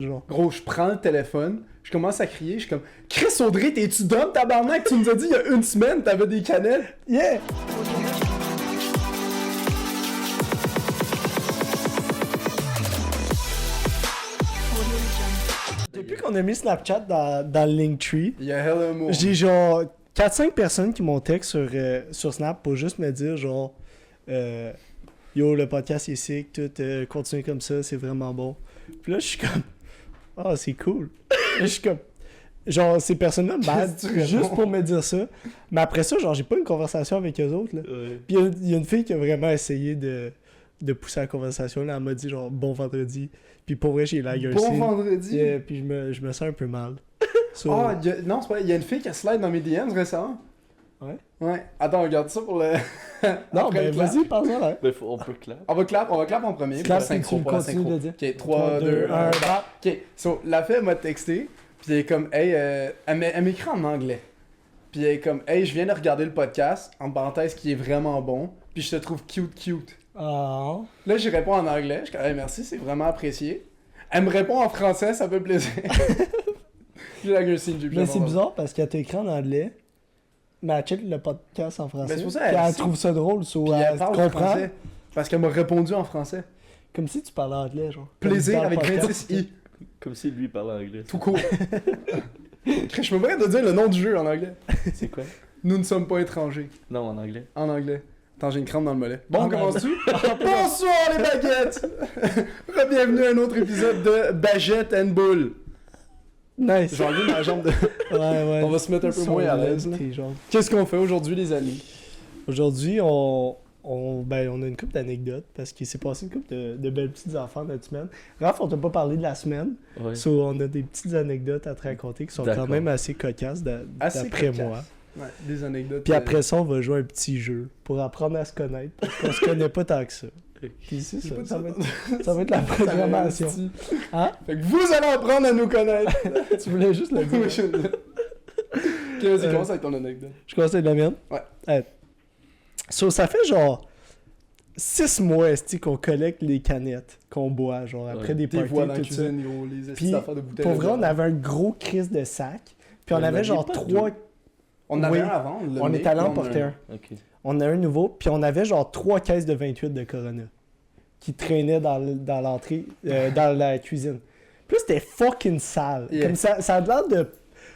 Genre. Gros, je prends le téléphone, je commence à crier, je suis comme « Chris Audrey, t'es-tu dumb, tabarnak? Tu nous as dit il y a une semaine, t'avais des canettes! » Yeah! Depuis qu'on a mis Snapchat dans le Linktree, Il y a hella more. j'ai genre 4-5 personnes qui m'ont texte sur Snap pour juste me dire genre Yo, le podcast est sick, tout, continue comme ça, c'est vraiment bon. Puis là, je suis comme Ah, c'est cool. Je suis comme genre, ces personnes-là m'aident Qu'est-ce que tu juste réponds? pour me dire ça. Mais après ça, genre, j'ai pas une conversation avec eux autres. Là. Ouais. Puis il y a une fille qui a vraiment essayé de pousser la conversation. Là, elle m'a dit genre bon vendredi. Puis pour vrai, j'ai lagué un Bon signe. vendredi! Puis je me sens un peu mal. So, Ah, non, c'est pas... Il y a une fille qui a slide dans mes DMs récemment. Ouais? Ouais. Attends, regarde ça pour le... non, Après mais le clap. vas-y, parle-en là. Ben, on peut clap. On va clap en premier. Clap, pour la puis synchro, tu pour la continues synchro. de dire. Ok, 3, 2, 1, Ok, so, la fille m'a texté, puis elle est comme, hey, elle m'écrit en anglais. Puis elle est comme, hey, je viens de regarder le podcast, en parenthèse, qui est vraiment bon, puis je te trouve cute. Ah. Là, j'y réponds en anglais, je suis comme, hey, merci, c'est vraiment apprécié. Elle me répond en français, ça fait plaisir. J'ai la gueule signe, j'ai plus Mais jamais c'est entendu. bizarre parce qu'elle t'a écrit en anglais, mais elle check le podcast en français. Mais c'est pour ça, puis elle elle sait. trouve ça drôle, so Puis elle elle parle comprend. français, parce qu'elle m'a répondu en français. Comme si tu parlais anglais, genre. Plaisir Comme dans le avec podcast. 26i, Comme si lui parlait anglais. tout court. Je me permets de dire le nom du jeu en anglais. C'est quoi? Nous ne sommes pas étrangers. Non, en anglais. En anglais. Attends, j'ai une crampe dans le mollet. Bon, En on commence-tu? Bonsoir les baguettes! Bienvenue à un autre épisode de Bagette and Bull. Nice. J'ai enlevé ma jambe de... Ouais. On va se mettre un peu Son moins à l'aise. là. lèvre, genre. Qu'est-ce qu'on fait aujourd'hui, les amis? Aujourd'hui, on a une couple d'anecdotes parce qu'il s'est passé une couple de belles petites affaires notre semaine. Raph, on t'a pas parlé de la semaine. Ouais. So, on a des petites anecdotes à te raconter qui sont quand D'accord. même assez cocasses Assez d'après cocasse. moi. Ouais, des anecdotes. Puis après ça, on va jouer un petit jeu pour apprendre à se connaître. Parce qu'on se connaît pas tant que ça. Ok. Puis c'est J'ai ça. pas dit Ça ça. va être, ça va être la programmation. Hein? Fait que vous allez apprendre à nous connaître. Tu voulais juste le dire. Oui, je le dis. Ok, vas-y, commence avec ton anecdote. Je commence avec la mienne? Ouais. So, ça fait genre 6 mois esti, qu'on collecte les canettes qu'on boit, genre après Ouais. Des des parties, voix dans la tout ça. cuisine, gros, les Puis, affaires de bouteilles. Pour de vrai, on bière. avait un gros crise de sac. Puis on On avait avait genre pas 3... On en avait oui. un avant, le On nez, est allé en puis on a porter un. Ok. On a un nouveau, puis on avait genre 3 caisses de 28 de Corona qui traînaient dans l'entrée, dans la cuisine. Puis là, c'était fucking sale. Yeah. Comme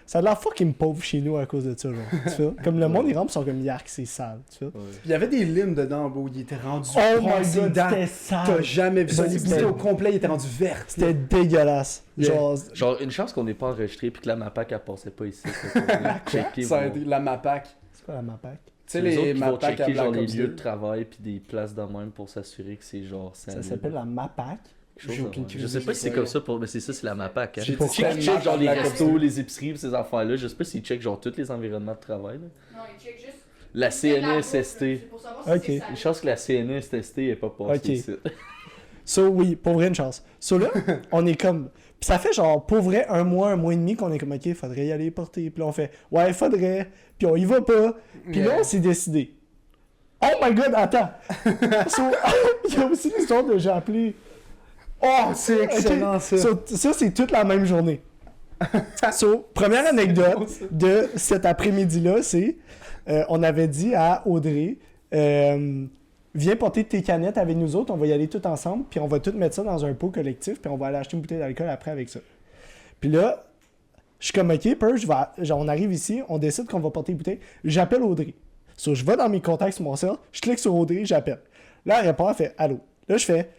ça a l'air fucking pauvre chez nous à cause de ça, genre. Tu vois? Comme le monde, ils rentrent, ils sont comme yark, c'est sale, tu vois. Ouais. Il y avait des limes dedans, bro. Il était rendu Oh my passé god, dedans. c'était T'as sale. jamais vu ça. Ça, L'épisode c'était- au complet, il était rendu vert. C'était dégueulasse. Yeah. Genre, Une chance qu'on n'ait pas enregistré puis que la MAPAC elle passait pas ici. Pour venir checker. Ça a mon- été la MAPAC. Tu c'est quoi la MAPAC? sais, les autres les qui vont MAPAC à checker genre Black les Ops lieux 2. de travail puis des places de même pour s'assurer que c'est genre Ça salut. s'appelle la MAPAC? Quelque chose J'ai aucune de même. crise Je sais de pas si c'est ça, comme là. ça pour. Mais c'est ça, c'est la MAPAC. Hein. J'ai Tu pas check compris. genre les Black Ops restos, 2. les épiceries, ces affaires-là. Je sais pas s'ils checkent genre tous les environnements de travail. Là. Non, il check juste. La il fait de la bouffe, CNESST. là, c'est pour savoir si Ok. c'est Une salé. chance que la CNESST est pas passée Ok. ici. So, oui, pour vrai, une chance. So là, on est comme... Puis ça fait genre, pour vrai, un mois et demi qu'on est comme, OK, faudrait y aller porter. Puis là, on fait, ouais, faudrait. Puis on y va pas. Puis là, on s'est décidé. Oh my god, attends! So, il y a aussi l'histoire de j'ai appelé... Oh, c'est excellent Ok, ça. ça, c'est toute la même journée. So, première anecdote bon, ça. de cet après-midi-là, c'est on avait dit à Audrey viens porter tes canettes avec nous autres, on va y aller tous ensemble, puis on va tout mettre ça dans un pot collectif, puis on va aller acheter une bouteille d'alcool après avec ça. Puis là, je suis comme OK, Peur, genre, on arrive ici, on décide qu'on va porter une bouteille, j'appelle Audrey. So, je vais dans mes contacts sur mon cell, je clique sur Audrey, j'appelle. Là, elle répond, elle fait allô. Là, je fais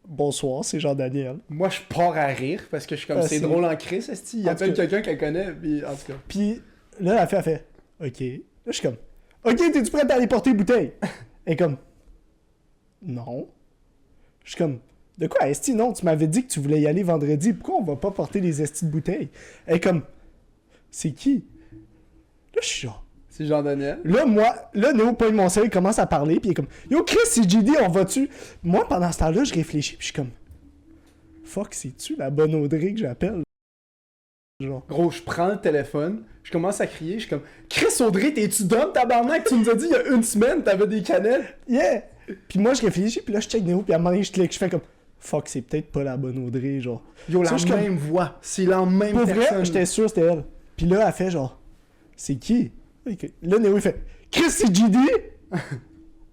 bonsoir, c'est Jean-Daniel. Moi, je pars à rire parce que je suis comme, Ah, c'est c'est- drôle en crise, esti. Il En appelle tout cas- quelqu'un qu'elle connaît, puis en tout cas. Puis là, elle fait OK. Là, je suis comme OK, t'es-tu prête à aller porter une bouteille? Elle est comme non. Je suis comme de quoi, Esti? Non, tu m'avais dit que tu voulais y aller vendredi. Pourquoi on va pas porter les Esti de bouteilles? Elle est comme c'est qui? Là, je suis genre. C'est Jean-Daniel. Là, Néo pogne mon sel, il commence à parler, puis il est comme Yo, Chris, c'est JD, on va-tu? Moi, pendant ce temps-là, je réfléchis, puis je suis comme fuck, c'est-tu la bonne Audrey que j'appelle? Genre. Gros, je prends le téléphone, je commence à crier, je suis comme Chris Audrey, t'es-tu dumb, tabarnak? Tu nous as dit il y a une semaine, t'avais des canettes. Yeah! Puis moi, je réfléchis, puis là, je check Néo, puis à un moment donné, je clique, je fais comme fuck, c'est peut-être pas la bonne Audrey, genre. Yo, la Ça, je suis même voix. C'est la même Pour personne. vrai, j'étais sûr que c'était elle. Puis là, elle fait genre, c'est qui? Là, Néo, il fait, Chris, c'est JD?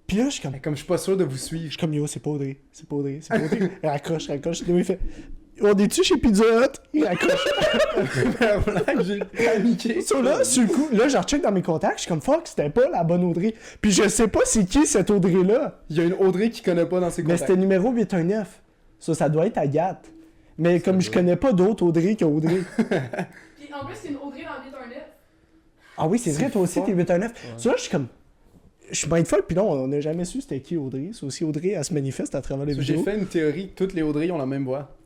Puis là, je suis comme, Mais comme je suis pas sûr de vous je suivre. suis comme, yo, c'est pas Audrey, c'est pas Audrey, c'est pas Audrey. Elle raccroche. Néo, il fait, on est-tu chez Pizza Hut? Il raccroche. J'ai paniqué. So là, sur le coup, là, je recheck dans mes contacts, je suis comme, fuck, c'était pas la bonne Audrey. Puis je sais pas c'est qui cette Audrey-là. Il y a une Audrey qui connaît pas dans ses Mais contacts. c'était numéro 819. Ça doit être Agathe. Mais comme je connais pas d'autres Audrey qu'Audrey. Puis en plus, c'est une Audrey dans le 819. Ah oui, c'est vrai, toi aussi, fort. t'es 819. So là, je suis comme. Je suis mindfuck, puis là, on n'a jamais su c'était qui Audrey. C'est aussi Audrey, elle se manifeste à travers les J'ai vidéos. fait une théorie que toutes les Audrey ont la même voix.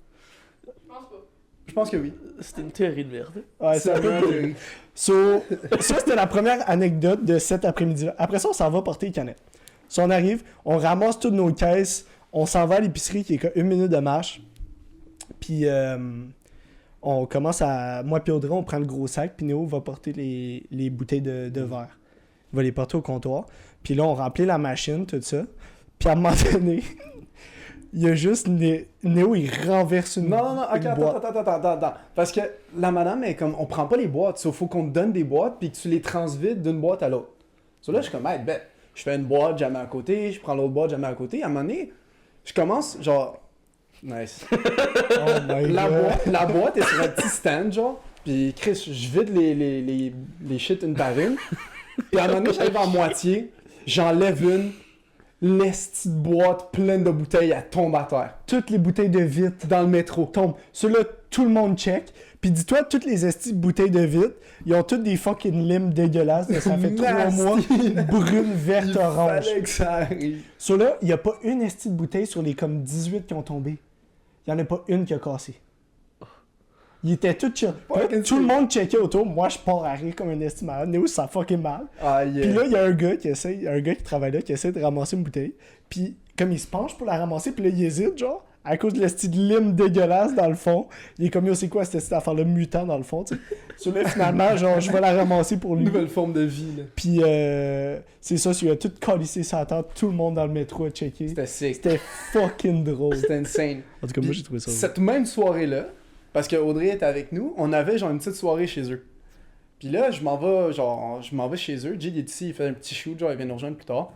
Je pense pas. Je pense que oui. C'était une théorie de merde. Ouais, c'est un peu. une théorie. So, ça, c'était la première anecdote de cet après-midi-là. Après ça, on s'en va porter les canettes. So, on arrive, on ramasse toutes nos caisses, on s'en va à l'épicerie qui est qu'à 1 minute de marche. Puis, on commence à. Moi, puis Audrey, on prend le gros sac, puis Néo va porter les bouteilles de verre. Il va les porter au comptoir. Puis là, on remplit la machine, tout ça. Puis à un moment donné, il y a juste Néo, il renverse une, Non, ok, une boîte. attends. Parce que la madame est comme, on prend pas les boîtes, il faut qu'on te donne des boîtes puis que tu les transvides d'une boîte à l'autre. So là, je suis comme, hey, ben, je fais une boîte, j'en mets à côté, je prends l'autre boîte, j'en mets à côté. À un moment donné, je commence, genre, nice. Oh my God. La boîte est sur un petit stand, genre, puis Chris, je vide les shit une par une. Puis à un moment donné, j'arrive à moitié, j'enlève une, l'esti de boîte pleine de bouteilles, elle tombe à terre. Toutes les bouteilles de vitre Dans le métro. tombent. Ceux-là, tout le monde check. Puis dis-toi, toutes les estis de bouteilles de vitre, ils ont toutes des fucking limes dégueulasses. de Ça fait 3 Nasty. mois. Brune, verte, Il orange. fallait que ça arrive. Ceux-là, il n'y a pas une estie de bouteille sur les comme 18 qui ont tombé. Il n'y en a pas une qui a cassé. Il était tout chill. Fucking Tout le chill. monde checkait autour. Moi, je pars à rire comme un esti malade. Néo, ça fucking mal. Ah, yeah. Puis là, il y a un gars qui travaille là, qui essaie de ramasser une bouteille. Puis comme il se penche pour la ramasser, puis là, il hésite, genre, à cause de la style lime dégueulasse dans le fond. Il est comme, yo, c'est quoi cette affaire-là mutant dans le fond, tu sais. Sur là, finalement, genre, je vais la ramasser pour lui. Nouvelle forme de vie, là. Puis c'est ça, il a tout calissé sa tête, tout le monde dans le métro a checké. C'était sick. C'était fucking drôle. C'était insane. En tout cas, moi, j'ai trouvé ça drôle. Cette même soirée-là, parce que Audrey était avec nous, on avait genre une petite soirée chez eux. Puis là, je m'en vais chez eux. Jay il est ici, il fait un petit shoot, genre il vient nous rejoindre plus tard.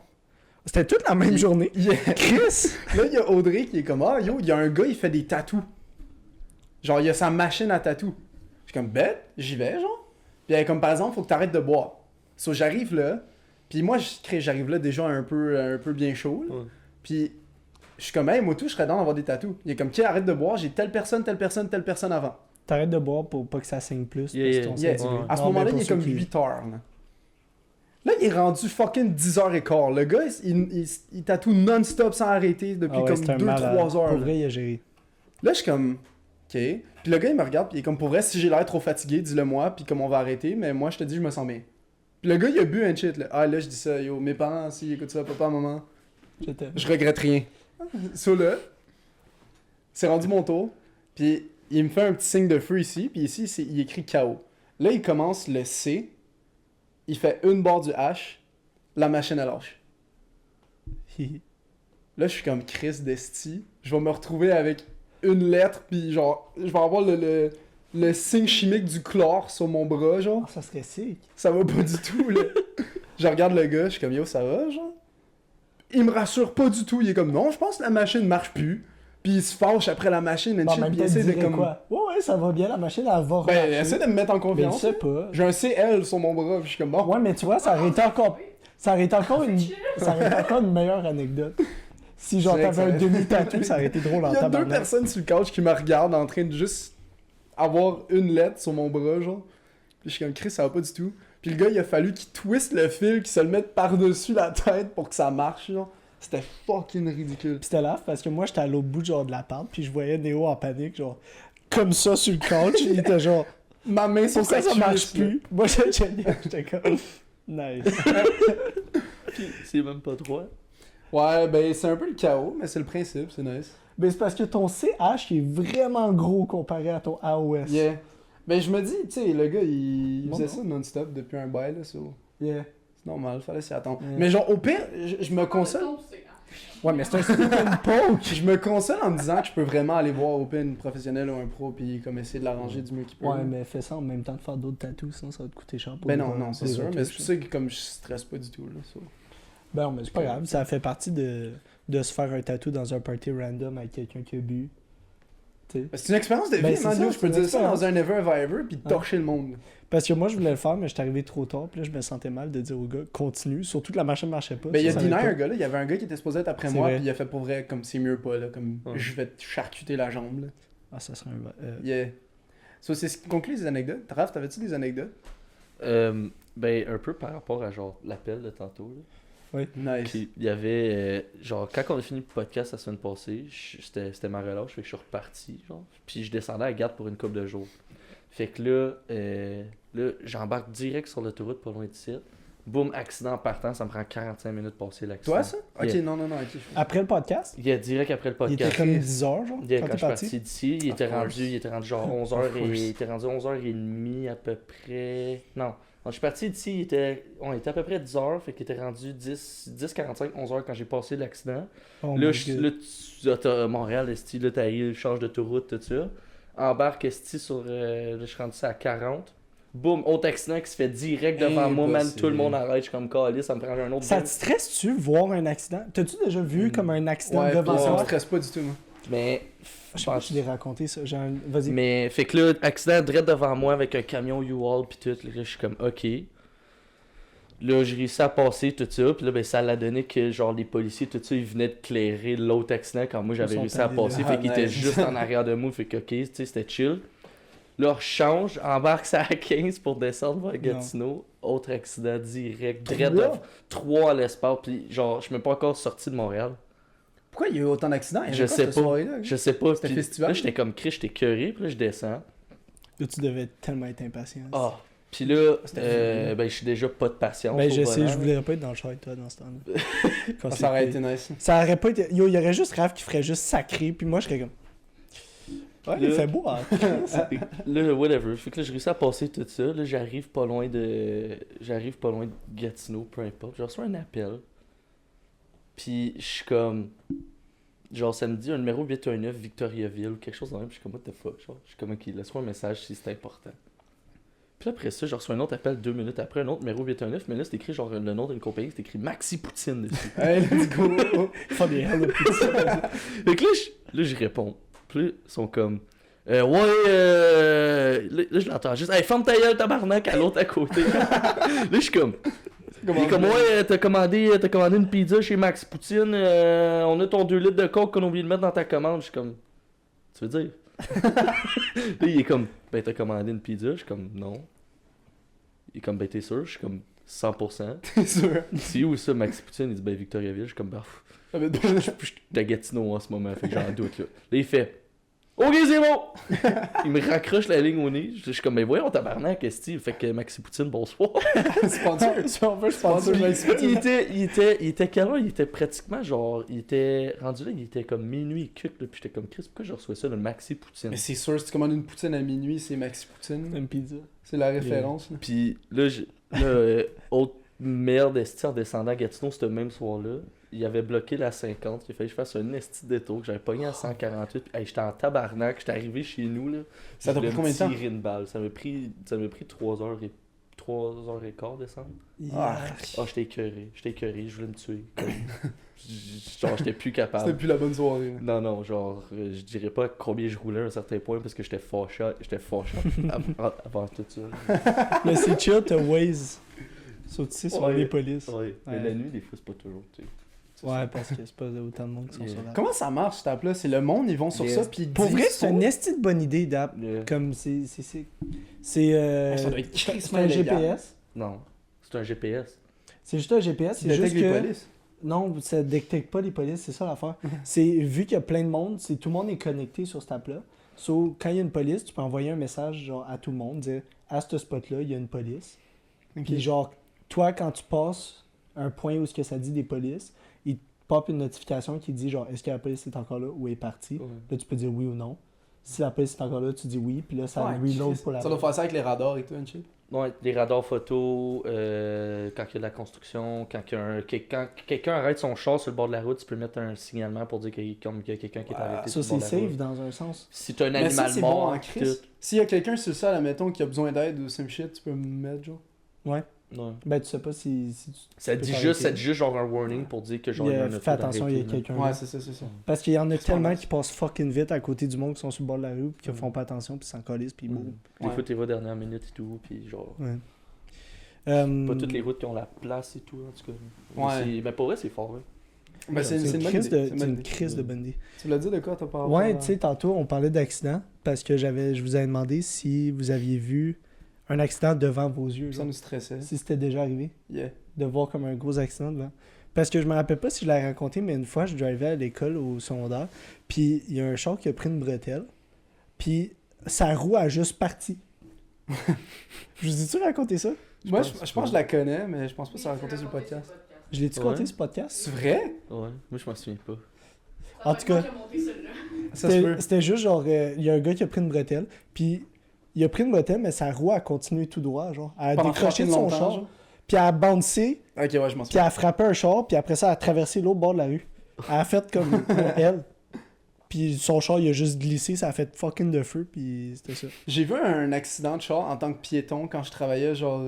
C'était toute la même journée. Yeah. Chris! Là, il y a Audrey qui est comme, ah yo, il y a un gars, il fait des tatous. Genre, il a sa machine à tatou. Je suis comme, bête, j'y vais, genre. Puis elle est comme, par exemple, faut que t'arrêtes de boire. So, j'arrive là, puis moi, j'arrive là déjà un peu bien chaud. Là. Ouais. Puis je suis comme, hey, moi tout, je serais dans d'avoir des tatous. Il est comme, tiens, arrête de boire, j'ai telle personne avant. T'arrêtes de boire pour pas que ça saigne plus. Yeah, parce yeah. qu'on Yeah. s'est dit, oui. À ce Non, mais moment-là, pour il est ceux comme qui- 8 heures. Là, il est rendu fucking 10h15. Le gars, il tatoue non-stop sans arrêter depuis Ah ouais, comme c'est un 2-3 malade. heures. Pour là. vrai, il a géré. Là, je suis comme, ok. Puis le gars, il me regarde, puis il est comme, pour vrai, si j'ai l'air trop fatigué, dis-le moi, puis comme on va arrêter, mais moi, je te dis, je me sens bien. Puis le gars, il a bu un shit, là. Ah, là, je dis ça, yo, mes parents, s'ils écoutent ça, papa, maman, je regrette rien. So là, c'est rendu mon tour, puis il me fait un petit signe de feu ici, puis ici, il écrit KO. Là, il commence le C, il fait une barre du H, la machine, elle lâche. Là, je suis comme Chris d'esti. Je vais me retrouver avec une lettre, puis genre, je vais avoir le signe chimique du chlore sur mon bras, genre. Ah, ça serait sick. Ça va pas du tout, là. Je regarde le gars, je suis comme, yo, ça va, genre? Il me rassure pas du tout. Il est comme, non, je pense que la machine marche plus. Puis il se fâche après la machine, and Bon, en shit, même puis temps, il essaie de dirait comme... quoi? Ouais, ça va bien, la machine, elle va Ben, remarcher. essaie de me mettre en Mais je confiance. sais pas. J'ai un CL sur mon bras, puis je suis comme, bon. Ouais, mais tu vois, ça aurait été encore... Ça aurait été encore une... Ça aurait été encore une meilleure anecdote. Si genre C'est vrai que t'avais un ça aurait- demi-tatou, ça aurait été drôle en Il y a deux tabarnak. personnes sur le couch qui me regardent en train de juste avoir une lettre sur mon bras, genre. Puis je suis comme, Chris, ça va pas du tout. Puis le gars, il a fallu qu'il twiste le fil, qu'il se le mette par-dessus la tête pour que ça marche, genre. C'était fucking ridicule. Pis c'était là parce que moi j'étais à l'autre bout genre de la pente puis je voyais Néo en panique genre comme ça sur le couch, il était genre Ma main sur pourquoi sa ça marche cuisse, là. plus? Moi j'étais comme nice. C'est même pas droit. Ouais, ben c'est un peu le chaos, mais c'est le principe, c'est nice. Ben c'est parce que ton CH il est vraiment gros comparé à ton AOS. Yeah. Ben je me dis, tu sais, le gars, il Bon, faisait non. ça non-stop depuis un bail, là, so. Yeah. C'est normal, fallait s'y attendre. Yeah. Mais genre, au pire, je me console. Ouais, mais c'est un stick and poke. Je me console en me disant que je peux vraiment aller voir Open professionnel ou un pro puis comme essayer de l'arranger du mieux qu'il peut. Ouais, mais fais ça en même temps de faire d'autres tatous, sinon ça va te coûter cher pour Ben les- non, c'est les sûr. Mais retouches, c'est pour ça que comme je stresse pas du tout. Là, ça. Ben non, mais c'est pas grave. Ça fait partie de se faire un tatou dans un party random avec quelqu'un qui a bu. Tu sais. C'est une expérience de vie, Ben, c'est man. ça, Yo, je c'est peux une dire ça expérience. dans un Never Have I Ever puis torcher le monde. Parce que moi, je voulais le faire, mais j'étais arrivé trop tard. Puis là, je me sentais mal de dire au gars, continue. Surtout que la machine marchait pas. Ben, il y a ça Deny, savait un pas. gars là. Il y avait un gars qui était supposé être après C'est moi vrai. puis il a fait pour vrai comme c'est mieux pas là. Comme Ouais. je vais te charcuter la jambe là. Ah, ça serait un. Yeah. So, c'est ce qui conclut les anecdotes. Raph, t'avais-tu des anecdotes? Ben, un peu par rapport à genre l'appel de tantôt. Là. Nice. Puis il y avait. Genre, quand on a fini le podcast la semaine passée, c'était ma relâche, fait que je suis reparti. Genre. Puis je descendais à Gap pour une couple de jours. Fait que là j'embarque direct sur l'autoroute pas loin d'ici. Boum, accident en partant, ça me prend 45 minutes de passer l'accident. Toi, ça? Ok, Yeah. non. Ok. Après le podcast, Il y a direct après le il était podcast. comme 10 heures, genre. Yeah, quand quand t'es je suis parti. parti d'ici, il était rendu genre 11h Of course. il était rendu 11h30 à peu près. Non. Quand je suis parti d'ici, on était à peu près 10h, fait qu'il était rendu 10h45, 11h quand j'ai passé l'accident. Oh là, my God. t'as Montréal, esti, là, t'arrives, change d'autoroute, tout ça. Embarque, esti, sur. Là, je suis rendu ça à 40. Boum, autre accident qui se fait direct devant moi, man. Impossible. Tout le monde arrête, je suis comme calé, ça me prend un autre. Ça te stresse-tu voir un accident? T'as-tu déjà vu comme un accident Ouais, devant puis ça me toi? stresse pas du tout, moi. Mais. Je sais pas si je l'ai raconté ça. Vas-y. Mais, fait que là, accident direct devant moi avec un camion U-Haul pis tout. Là, je suis comme, ok. Là, j'ai réussi à passer tout ça. Puis là, ben, ça l'a donné que, genre, les policiers, tout ça, ils venaient de clairer l'autre accident quand moi j'avais Ils sont réussi à allés passer. là. Fait qu'ils Ah, étaient nice. juste en arrière de moi. Fait que, ok, tu sais, c'était chill. Là, je change, embarque ça à 15 pour descendre vers Gatineau. Autre accident direct. Direct de 3 à l'espace. Puis, genre, je suis même pas encore sorti de Montréal. Pourquoi il y a eu autant d'accidents? Il y Je avait quoi, sais cette pas. soirée-là? Je sais pas. C'était Puis festival? Là, j'étais comme Chris, j'étais curé. Puis là, je descends. Là, tu devais tellement être impatient. Ah. Puis là, C'était ben, je suis déjà pas de patience. Ben, au je sais, volant. je voulais pas être dans le char avec toi dans ce temps-là. Quand Ah, c'est ça aurait pire. été nice. Ça aurait pas été. Yo, il y aurait juste Raph qui ferait juste sacré, puis moi je serais comme. Ouais, il Là- fait beau, hein. Là, whatever. Fait que là, j'ai réussi à passer tout ça. Là, j'arrive pas loin de Gatineau, peu importe. Je reçois un appel. Puis je suis comme. Genre, ça me dit un numéro 819 Victoriaville ou quelque chose de même. Puis je suis comme, what the fuck? Genre, je suis comme, ok, laisse-moi un message si c'est important. Puis après ça, je reçois un autre appel 2 minutes après, un autre numéro 819. Mais là, c'est écrit genre le nom d'une compagnie, c'est écrit Maxi Poutine dessus. Hey, let's go! Pas des hell de pizza. Fait que là, je réponds. Puis là, ils sont comme. Là, je l'entends juste. Hey, ferme ta gueule, tabarnak, à l'autre à côté. Là, je suis comme. Il est comme, ouais, t'as commandé une pizza chez Max Poutine. On a ton 2 litres de coke qu'on a oublié de mettre dans ta commande. Je suis comme. Tu veux dire? Là, il est comme. Ben, t'as commandé une pizza? Je suis comme, non. Il est comme, ben, t'es sûr? Je suis comme, 100%. T'es sûr? C'est où ça, Max Poutine? Il dit, ben, Victoriaville. Je suis comme, bah. Ah, mais Je suis à Gatineau en ce moment, fait que j'en doute là. Là, il fait OK, c'est bon! Il me raccroche la ligne au nez. Je suis comme, mais voyons, tabarnak, qu'est-ce que fait que Maxi Poutine, bonsoir. sponsor. Si on veut sponsor, il était quelle heure? Il était pratiquement genre, il était rendu là, il était comme minuit cuc, là, puis j'étais comme, Chris, pourquoi je reçois ça de Maxi Poutine? Mais c'est sûr, si tu commandes une poutine à minuit, c'est Maxi Poutine. Une pizza. C'est la référence. là. Puis là, autre merde, esti, en descendant à Gatineau, ce même soir-là, il avait bloqué la 50, il a fallu que je fasse un esti de détour, que j'avais pogné à 148, puis hey, j'étais en tabarnak, j'étais arrivé chez nous, là. Ça t'a je pris voulais combien de temps? me tirer une balle, ça m'a pris 3h15 descendre. Ah, J'étais écœuré, je voulais me tuer. Genre, j'étais plus capable. c'était plus la bonne soirée. là. Non, genre, je dirais pas combien je roulais à un certain point parce que j'étais fâché avant tout ça. Mais c'est chill, t'as Waze. So, tu sais, sur Ouais. les polices. Ouais, mais Ouais. la nuit, des fois, c'est pas toujours, tu sais. Ouais, parce que c'est pas autant de monde qui sont Yeah. sur la. Comment ça marche, cette app-là? C'est le monde, ils vont sur Yeah. ça, puis ils Pour disent vrai, c'est ça. une esti de bonne idée d'app. Le- Comme c'est. C'est. Ça doit être c'est crissement un illégal. GPS. Non, c'est un GPS. C'est juste un GPS. Tu C'est juste détectes les que. polices. Non, ça détecte pas les polices, c'est ça l'affaire. C'est vu qu'il y a plein de monde, c'est tout le monde est connecté sur cette app-là. So, quand il y a une police, tu peux envoyer un message genre à tout le monde, dire à ce spot-là, il y a une police. Ok. Puis genre, toi, quand tu passes un point où ce que ça dit des polices, il te pop une notification qui dit genre est-ce que la police est encore là ou est partie. Ouais. Là, tu peux dire oui ou non. Si la police est encore là, tu dis oui, puis là, ça Ouais, reload Christ. pour la Ça doit faire ça avec les radars et tout, un shit. Ouais, des radars photo, quand il y a de la construction, quand quelqu'un arrête son char sur le bord de la route, tu peux mettre un signalement pour dire qu'il y a quelqu'un qui est arrêté Ça, sur le c'est bord de la safe route. dans un sens. Si t'as un Mais ça, animal c'est mort, bon en tout. crise. S'il y a quelqu'un sur ça, admettons, qui a besoin d'aide ou some shit, tu peux me mettre, genre. Ouais. Ouais. Ben, tu sais pas si Ça peux dit t'arrêter. juste genre un warning pour dire que genre il y a un auto fais attention, il y a d'arrêté, là. quelqu'un. Ouais, là. c'est ça, c'est ça. Parce qu'il y en a C'est tellement pas qui passent fucking vite à côté du monde qui sont sur le bord de la rue, puis qui Mm. font pas attention, puis s'en collissent, puis ils mourent. Des Ouais. fois, t'es vas dernière minute et tout, puis genre. Ouais. Pas toutes les routes qui ont la place et tout, en tout cas. Mais Ouais. mais pour vrai, c'est fort, ouais. Ben, c'est C'est une une bonne crise idée. de, C'est une c'est bonne une idée. crise de bonne idée. Tu voulais dire de quoi, t'as pas Ouais, tu sais, tantôt, on parlait d'accident, parce que je vous avais demandé si vous aviez vu un accident devant vos yeux. Ça genre. nous stressait. Si c'était déjà arrivé, Yeah. de voir comme un gros accident devant. Parce que je me rappelle pas si je l'ai raconté, mais une fois, je drivais à l'école au secondaire, puis il y a un char qui a pris une bretelle, puis sa roue a juste parti. Je vous ai-tu raconté ça? Moi, pense je pense que je la connais, mais je pense pas que ça raconté sur le raconté podcast. Je l'ai-tu Ouais. compté ce podcast? C'est vrai? Ouais, moi je m'en souviens pas. En tout cas, Ça se peut. C'était juste genre, il y a un gars qui a pris une bretelle, puis il a pris une bretelle, mais sa roue a continué tout droit, genre. Elle a Pendant décroché de fucking son longtemps, char, genre. puis elle a bouncé, Ok, ouais, je m'en puis elle souviens. a frappé un char, puis après ça, elle a traversé l'autre bord de la rue. Elle a fait comme elle. Puis son char, il a juste glissé, ça a fait fucking de feu, puis c'était ça. J'ai vu un accident de char en tant que piéton quand je travaillais, genre,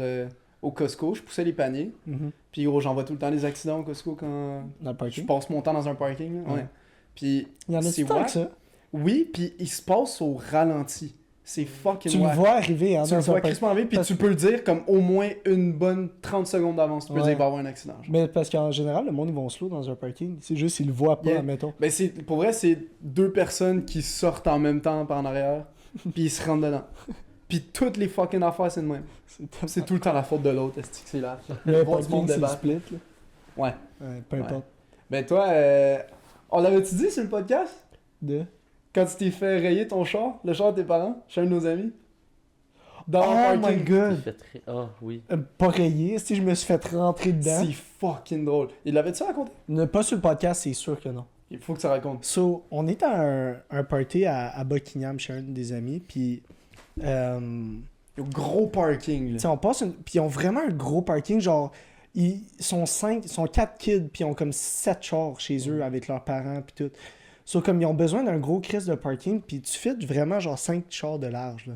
au Costco. Je poussais les paniers. Puis gros, j'en vois tout le temps des accidents au Costco quand Dans le je parking. passe mon temps dans un parking. Là. Ouais. Ouais. Puis Il y en a c'est tout tant wack. que ça. Oui, puis il se passe au ralenti. C'est fucking Tu le wack. vois arriver, hein, Tu le dans un vois parking. crispement arriver, puis Parce- tu peux le dire comme au moins une bonne 30 secondes d'avance. Tu peux Ouais. dire qu'il va y avoir un accident. genre. Mais parce qu'en général, le monde, ils vont slow dans un parking. C'est juste, ils le voient pas, Yeah. admettons. Ben pour vrai, c'est deux personnes qui sortent en même temps par en arrière, puis ils se rentrent dedans. Puis toutes les fucking affaires, c'est de même. C'est tout le temps la faute de l'autre, est-ce que c'est là? Le Voir du parking, monde c'est le débarque. split, là. Ouais. Ouais, peu Ouais. importe. Ben toi, on l'avait-tu dit sur le podcast? De... Quand tu t'es fait rayer ton char, le char de tes parents, chez un de nos amis? Dans Oh un my parking. god! Il fait très. Ah oui. Pas rayé, si je me suis fait rentrer dedans. C'est fucking drôle. Il l'avait-tu raconté? Ne pas sur le podcast, c'est sûr que non. Il faut que ça raconte. So, on est à un party à Buckingham chez un des amis, puis... Au gros parking, tu là. sais, on passe puis ils ont vraiment un gros parking, genre ils sont 4 kids, puis ils ont comme 7 chars chez eux avec leurs parents puis tout. So, comme ils ont besoin d'un gros crise de parking, puis tu fites vraiment genre 5 chars de large là.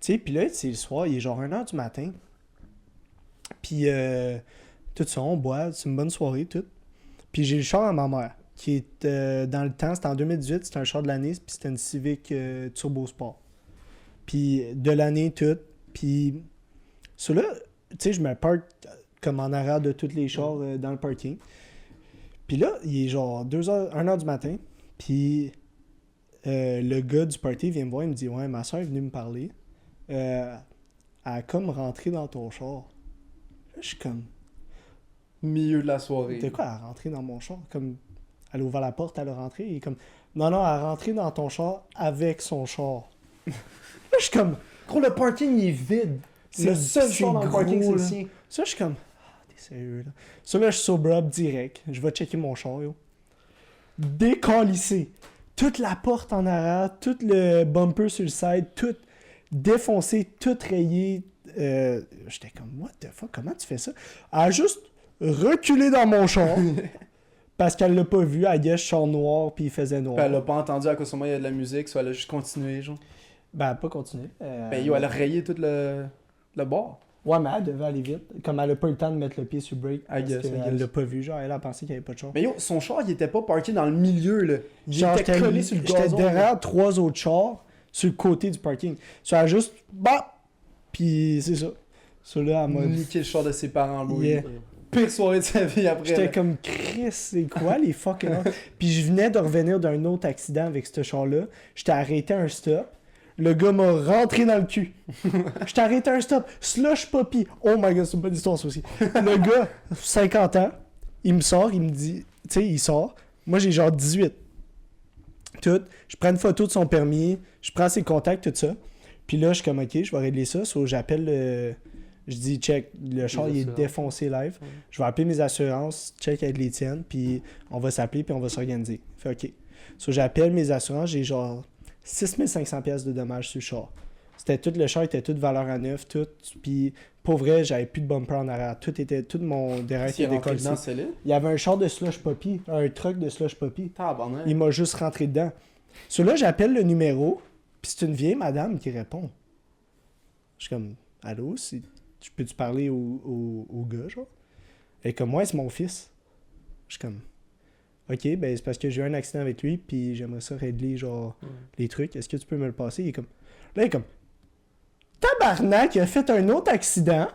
Tu sais, puis là c'est le soir, il est genre 1h du matin. Puis tout ça, on boit, c'est une bonne soirée tout. Puis j'ai le char à ma mère qui est dans le temps, c'était en 2018, c'était un char de l'année, puis c'était une Civic Turbo Sport. Puis de l'année toute. Puis, ça là, tu sais, je me parque comme en arrière de tous les chars dans le parking. Puis là, il est genre 1h du matin. Puis, le gars du party vient me voir, il me dit « Ouais, ma soeur est venue me parler. Elle a comme rentré dans ton char. » Là, je suis comme Milieu de la soirée. « De quoi, elle a rentré dans mon char? » Comme, elle a ouvert la porte, elle a rentré. Il est comme « Non, non, elle a rentré dans ton char avec son char. » Là, je suis comme Gros, le parking, il est vide. C'est le seul c'est char dans le gros, parking, c'est le là. sien. Ça, je suis comme, t'es sérieux, là. Ça, là, je suis sober up direct. Je vais checker mon char, yo. Décalissé. Toute la porte en arrière, tout le bumper sur le side, tout défoncé, tout rayé. J'étais comme, what the fuck, comment tu fais ça? Elle a juste reculé dans mon char. Parce qu'elle l'a pas vu. Elle guette char noir, puis il faisait noir. Ben, elle l'a pas entendu à cause de moi, il y a de la musique, soit elle a juste continué, genre. Ben, elle a pas continué. Ben, yo, elle a rayé tout le bord. Ouais, mais elle devait aller vite. Comme elle a pas eu le temps de mettre le pied sur le break. I Parce guess, I qu'elle guess. l'a pas vu. Genre, elle a pensé qu'il y avait pas de char. Mais yo, son char, il était pas parké dans le milieu, là. Il Genre, était collé sur le j'étais gazon. derrière 3 autres chars sur le côté du parking. Ça a juste... Bah! Puis c'est ça. Ça là, elle m'a... Niqué le char de ses parents, lui. Yeah. Pire soirée de sa vie après. J'étais là. comme, Chris, c'est quoi les fucking... Puis je venais de revenir d'un autre accident avec ce char-là. J'étais arrêté à un stop. Le gars m'a rentré dans le cul. J'étais arrêté à un stop. Slush Poppy. Oh my god, c'est une bonne histoire ça aussi. Le gars, 50 ans, il me sort, il me dit... Tu sais, il sort. Moi, j'ai genre 18. Tout. Je prends une photo de son permis. Je prends ses contacts, tout ça. Puis là, je suis comme, OK, je vais régler ça. So, j'appelle... Je dis, check, le char, il est assurances. défoncé live. Ouais. Je vais appeler mes assurances, check avec les tiennes, puis on va s'appeler, puis on va s'organiser. Fait OK. So, j'appelle mes assurances, j'ai genre 6500$ de dommages sur le char. C'était tout le char était tout valeur à neuf, tout. Puis pour vrai, j'avais plus de bumper en arrière. Tout mon derrière S'il était est rentré décollé. dedans solide. Il y avait un char de slush poppy, un truck de slush poppy. Tabarnak. Il m'a juste rentré dedans. Celui-là, j'appelle le numéro, puis c'est une vieille madame qui répond. Je suis comme, allô, je peux-tu parler au gars, genre? Elle est comme, ouais, c'est mon fils. Je suis comme, ok, ben c'est parce que j'ai eu un accident avec lui, puis j'aimerais ça régler, genre, les trucs. Est-ce que tu peux me le passer? Il est comme, là, il est comme, tabarnak, il a fait un autre accident.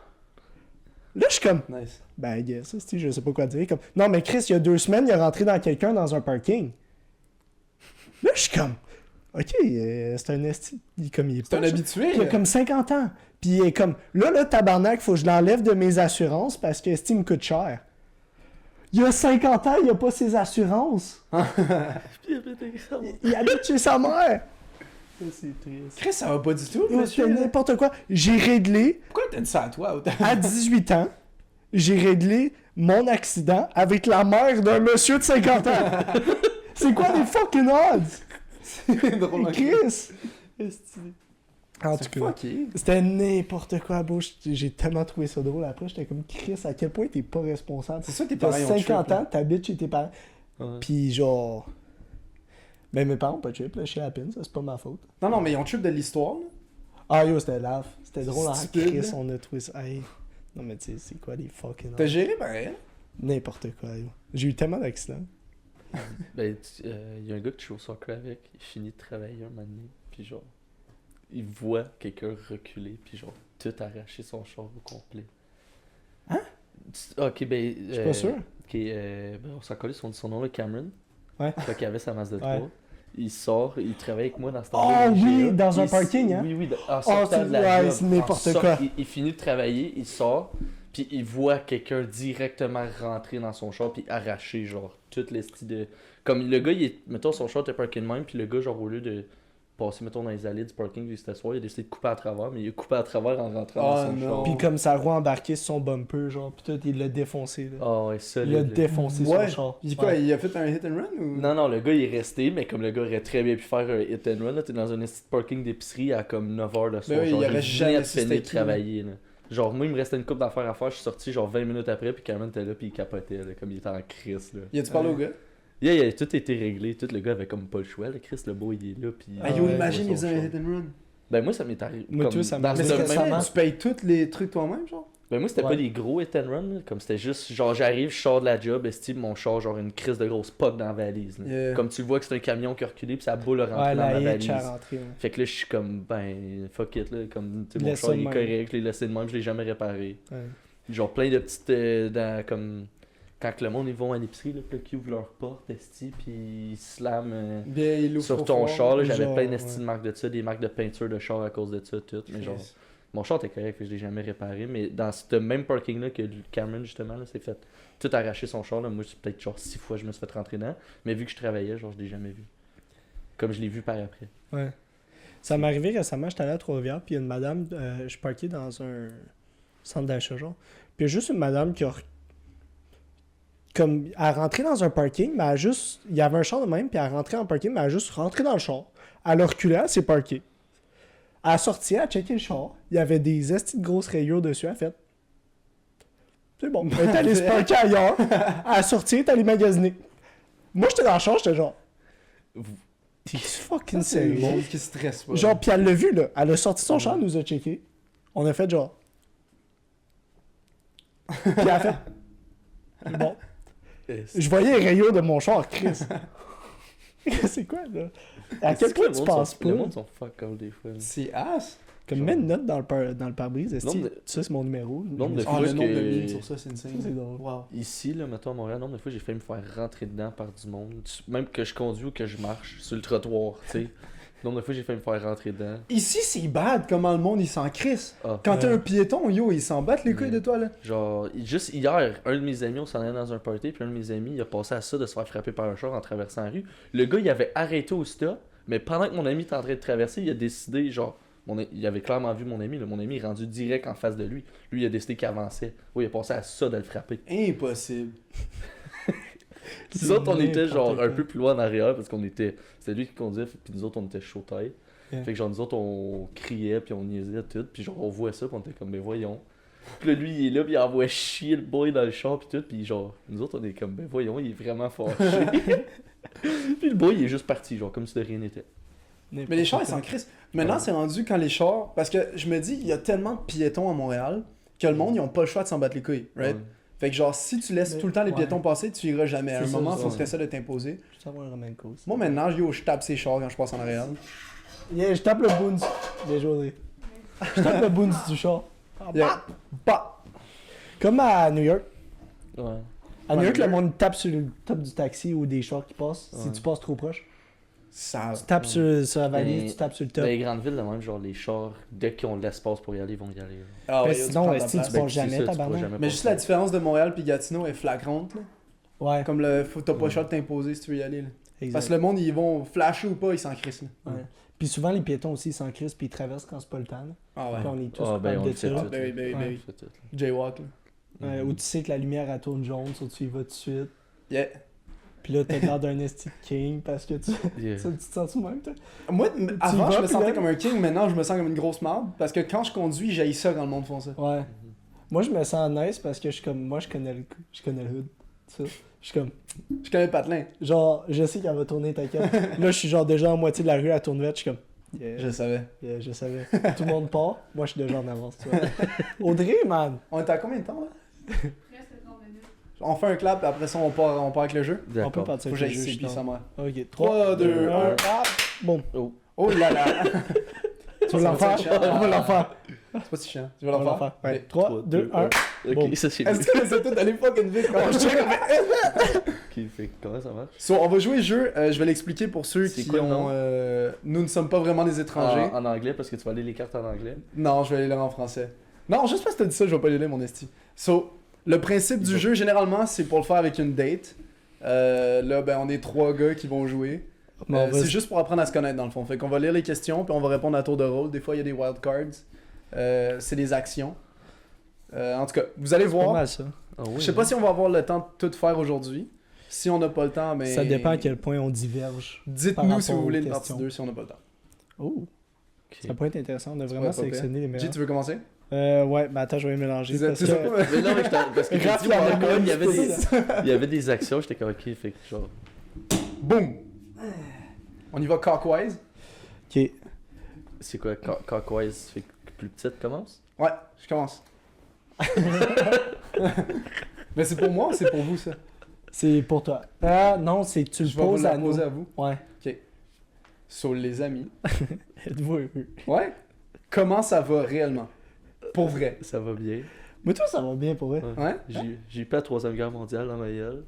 Là, je suis comme, Nice. ben, guess, je sais pas quoi dire. Comme, non, mais Chris, il y a 2 semaines, il est rentré dans quelqu'un dans un parking. Là, je suis comme, ok, c'est un esti. Il est C'est un poche. habitué. Il a comme 50 ans. Puis il est comme, là, tabarnak, faut que je l'enlève de mes assurances parce que esti me coûte cher. Il a 50 ans, il a pas ses assurances. Il habite chez sa mère. C'est triste. Chris, ça va pas du tout, C'était monsieur. n'importe quoi. J'ai réglé, Pourquoi t'as dit ça à toi autant? à 18 ans, j'ai réglé mon accident avec la mère d'un monsieur de 50 ans. C'est quoi les fucking odds? C'est drôle. hein. Chris! En tout C'est cas, fucké. c'était n'importe quoi à bouche. J'ai tellement trouvé ça drôle. Après, j'étais comme Chris, à quel point t'es pas responsable. C'est ça tes T'as parents ont 50 trip, ans, t'habites chez tes parents. Ouais. Pis genre. Ben mes parents ont pas trip, là, chez Happin, ça c'est pas ma faute. Non, non, mais ils ont trip de l'histoire, là. Ah yo, c'était lave. C'était drôle en Stupide, Chris, là. on a trouvé ça. Hey. Non mais tu sais, c'est quoi les fucking. T'as géré pareil. N'importe quoi, yo. J'ai eu tellement d'accidents. Ben, il y a un gars que je suis au soccer avec, il finit de travailler un moment donné, puis genre, il voit quelqu'un reculer, puis genre, tout arracher son char au complet. Hein? Ok, ben. Je suis pas sûr. Ok, ben, on s'en collait son nom, là, Cameron. Ouais. Fait qu'il avait sa masse de 3. Ouais. Il sort, il travaille avec moi dans ce Oh temps-là. oui, IGA. dans un Il- parking, hein? Oui, oui, en sortant c'est- de la ouais, job, c'est n'importe en sort- quoi. Il finit de travailler, il sort, puis il voit quelqu'un directement rentrer dans son char, puis arracher, genre, toute l'esti de... Comme le gars, il est... mettons, son char était parké de même, puis le gars, genre, au lieu de passer, mettons, dans les allées du parking, il s'était asseoir, il a décidé de couper à travers, mais il a coupé à travers en rentrant Oh dans son non. char. Puis comme sa roue embarquée sur son bumper, genre, pis tout, il l'a défoncé, là. Ah ouais, Il a solide. là. défoncé Ouais. son char. Il dit quoi, Ouais. il a fait un hit and run ou? Non, non, le gars il est resté, mais comme le gars aurait très bien pu faire un hit and run, là, t'es dans un petit parking d'épicerie à comme 9h le soir. oui, genre, il aurait je jamais venais de su finir de c'était qui, là. travailler. Là. Genre, moi, il me restait une coupe d'affaires à faire, je suis sorti genre 20 minutes après, puis Cameron était là, puis il capotait, là, comme il était en crise. Là. Il a-tu parlé au gars? Yeah, tout était réglé, tout le gars avait comme pas le choix, là, Chris, le beau il est là, puis. Ah yo, ouais, imagine, voit il son faisait un char. hit and run. Ben, moi, ça m'est arrivé. Moi, comme tout, ça dans m'est ce arrivé même- récemment. Tu payes tous les trucs toi-même, genre? Ben moi c'était Ouais. pas des gros hit and run, là. Comme c'était juste genre j'arrive, je sors de la job, estime mon char genre une crise de grosse poque dans la valise. Là. Yeah. Comme tu le vois que c'est un camion qui a reculé puis sa boule a rentré Ouais, dans ma la hitch valise. a rentré. Ouais. Fait que là je suis comme ben fuck it là, comme tu sais mon Laisse char ça il est de même. correct, je l'ai laissé de même, je l'ai jamais réparé. Ouais. Genre plein de petites comme quand le monde ils vont à l'épicerie là, puis là, qui ouvrent leur porte esti puis ils slament Bien, il ouvre sur trop ton fort. char là, j'avais genre, plein d'esti ouais. de marques de ça, des marques de peinture de char à cause de ça tout, mais genre Yes. mon char était correct, fait que je l'ai jamais réparé, mais dans ce même parking là que Cameron justement là, s'est fait tout arracher son char là, moi c'est peut-être genre 6 fois je me suis fait rentrer dedans, mais vu que je travaillais, genre je l'ai jamais vu. Comme je l'ai vu par après. Ouais. Ça m'est arrivé récemment, j'étais allé à Trois-Rivières, puis il y a une madame, je suis parqué dans un centre d'achat, genre. Puis il y a juste une madame qui a. Comme, elle rentrait dans un parking, mais elle a juste. Il y avait un char de même, puis elle rentrait dans le parking, mais elle a juste rentré dans le char. Elle a reculé, elle s'est parquée. Elle a sorti, elle a checké le char. Il y avait des estis de grosses rayures dessus, elle a fait. C'est bon. Elle est allée se parquer ailleurs. Elle a sorti, elle est allée magasiner. Moi, j'étais dans le char, j'étais genre. T'es fucking C'est le sérieux? monde qui stresse pas. Genre, puis elle l'a vu, là. Elle a sorti son char, elle nous a checké. On a fait genre. Puis elle a fait. Bon. Je voyais les rayons de mon char, Chris. C'est quoi, là? À quel point tu penses pas? Le monde sont fuck all des fois. là. C'est ass. Comme mets une note dans le pare-brise. est-ce Nombre que de- ça, c'est mon numéro. nombre de Je me Ah, fois le que- nombre de mimes sur ça, c'est Ça, insane. c'est drôle. Wow. Ici, là, mettons à Montréal, nombre de fois j'ai failli me faire rentrer dedans par du monde. Même que je conduis ou que je marche sur le trottoir, tu sais. Nombre de fois j'ai failli me faire rentrer dedans. Ici, c'est bad comment le monde il s'en crisse. Ah. Quand t'es Ouais. un piéton, yo, ils s'en battent les couilles de toi, là. Genre, juste hier, un de mes amis, on s'en allait dans un party, puis un de mes amis, il a passé à ça de se faire frapper par un char en traversant la rue. Le gars, il avait arrêté au stop, mais pendant que mon ami était en train de traverser, il a décidé, genre, il avait clairement vu mon ami, là, mon ami est rendu direct en face de lui. Lui, il a décidé qu'il avançait. Oui, il a passé à ça de le frapper. Impossible. Nous autres, on était n'importe genre quoi. un peu plus loin en arrière, parce qu'on était. C'était lui qui conduisait, puis nous autres, on était chaud taille. Yeah. Fait que genre, nous autres, on criait, puis on niaisait tout, puis genre, on voit ça, puis on était comme, ben voyons. Puis là, lui, il est là, puis il envoie chier le boy dans le char, puis tout, puis genre, nous autres, on est comme, ben voyons, il est vraiment fâché. Puis le boy, il est juste parti, genre, comme si de rien n'était. Mais les chars, ils s'en crissent. Maintenant, Ouais. c'est rendu quand les chars. Parce que je me dis, il y a tellement de piétons à Montréal que le monde, ils ont pas le choix de s'en battre les couilles, right? Ouais. Fait que genre, si tu laisses Mais- tout le temps les ouais. piétons passer, tu iras jamais. À un C'est ça, moment, c'est faut ça. que tu essaies de t'imposer. Je savoir un roman cause. Moi, maintenant, je tape ces chars quand je passe en arrière. Yeah, je tape le boons. Bien joué, Audrey. Je tape le boons du char. Yeah. Bah! Comme à New York. Ouais. À New Ouais, York, New le monde tape sur le top du taxi ou des chars qui passent si Ouais. tu passes trop proche. Ça. Tu tapes sur la valise, Mais- tu tapes sur le Dans top. les grandes villes, de même, genre, les chars, dès qu'ils ont de l'espace pour y aller, ils vont y aller. Ah Mais ouais, sinon, tu prends ta est-ce que place. tu passes c'est jamais, ça, tu tabarnak? pourras jamais Mais juste passer. la différence de Montréal puis Gatineau est flagrante. Là. Ouais, Comme le. T'as pas le choix de t'imposer si tu veux y aller. Là. exact. Parce que le monde, ils vont flasher ou pas, ils s'en crissent. Là. Ouais. Puis souvent, les piétons aussi, ils s'en crissent puis ils traversent quand c'est pas le temps. là. Ah ouais. Puis on est tous Ah, ben, capables on de le fait ça. tout. Ben oui, ben oui, ben Ouais. oui. On fait tout. Jaywalk. Là. Où tu sais que la lumière elle tourne jaune, so tu y vas tout de suite. Yeah. Puis là, t'as l'air d'un esti de king parce que tu. Yeah. Ça, tu te sens tout même, toi? Moi, avant, vas, je me puis sentais là- comme un king, maintenant, je me sens comme une grosse marde. Parce que quand je conduis, j'haïs ça quand le monde font ça. Ouais. Moi, je me sens nice parce que je suis comme. Moi, je connais le hood. Ça. Je suis comme. Je connais le patelin. Genre, je sais qu'elle va tourner, t'inquiète. Là, je suis genre déjà en moitié de la rue à tourne vite. Je suis comme. Yeah, Je savais. yeah, je savais. Tout le monde part. Moi, je suis déjà en avance, tu vois. Audrey, man. On est à combien de temps là? Presque 30 minutes. On fait un clap, après ça, on part avec le jeu. On peut D'accord. partir Faut que avec j'aille le jeu, ici, puis je ça pense. moi. Ok, 3, 2, 2, 1. Bon. Oh. Oh là là! Tu veux l'en Ça va faire? être chiant. On va l'en faire. C'est pas si chiant. Tu veux On l'en va l'en faire? faire. Ouais. Ok. 3, 2, 1. Ok, Bon. ça c'est Est-ce que c'est tout d'aller fucking vite quand je check? Ok, fait comment ça marche? So, on va jouer le jeu. Je vais l'expliquer pour ceux C'est qui quoi le ont. nom? Nous ne sommes pas vraiment des étrangers. En anglais, parce que tu vas aller les cartes en anglais. Non, je vais les lire en français. Non, juste parce que t'as dit ça, je vais pas les lire, mon esti. So, le principe du jeu, généralement, c'est pour le faire avec une date. Là, ben, on est 3 gars qui vont jouer. Bon, C'est vas-y. juste pour apprendre à se connaître, dans le fond. Fait qu'on va lire les questions, puis on va répondre à tour de rôle. Des fois, il y a des wild cards. C'est des actions. En tout cas, vous allez C'est pas voir. mal ça. Ah oui, Je sais pas si on va avoir le temps de tout faire aujourd'hui. Si on n'a pas le temps, mais. Ça dépend à quel point on diverge. par Dites-nous si rapport vous voulez aux une partie questions. 2 si on n'a pas le temps. Oh, Ok. ça peut être intéressant. On a vraiment pourrait pas sélectionné les J, meilleurs. tu veux commencer? Ouais, ben attends, je vais mélanger. Tu sais Parce que... pas? Mais non, mais parce que j'ai Raph, dit il en a wild card, même, il y avait c'est des, ça. il y avait des actions, j'étais comme ok, fait que genre. Boum! On y va cockwise? Ok. C'est quoi, cockwise, fait que plus petite commence? Ouais, je commence. Mais c'est pour moi ou c'est pour vous ça? C'est pour toi. Ah non, c'est que tu le Je vais vous poses la à nous. poser à vous. Ouais. Sur les amis. Êtes-vous heureux? Ouais? Comment ça va réellement? Pour vrai. Ça va bien. Mais toi, ça va bien pour vrai. Ouais. Ouais? J'ai eu pas la 3e guerre mondiale dans ma gueule.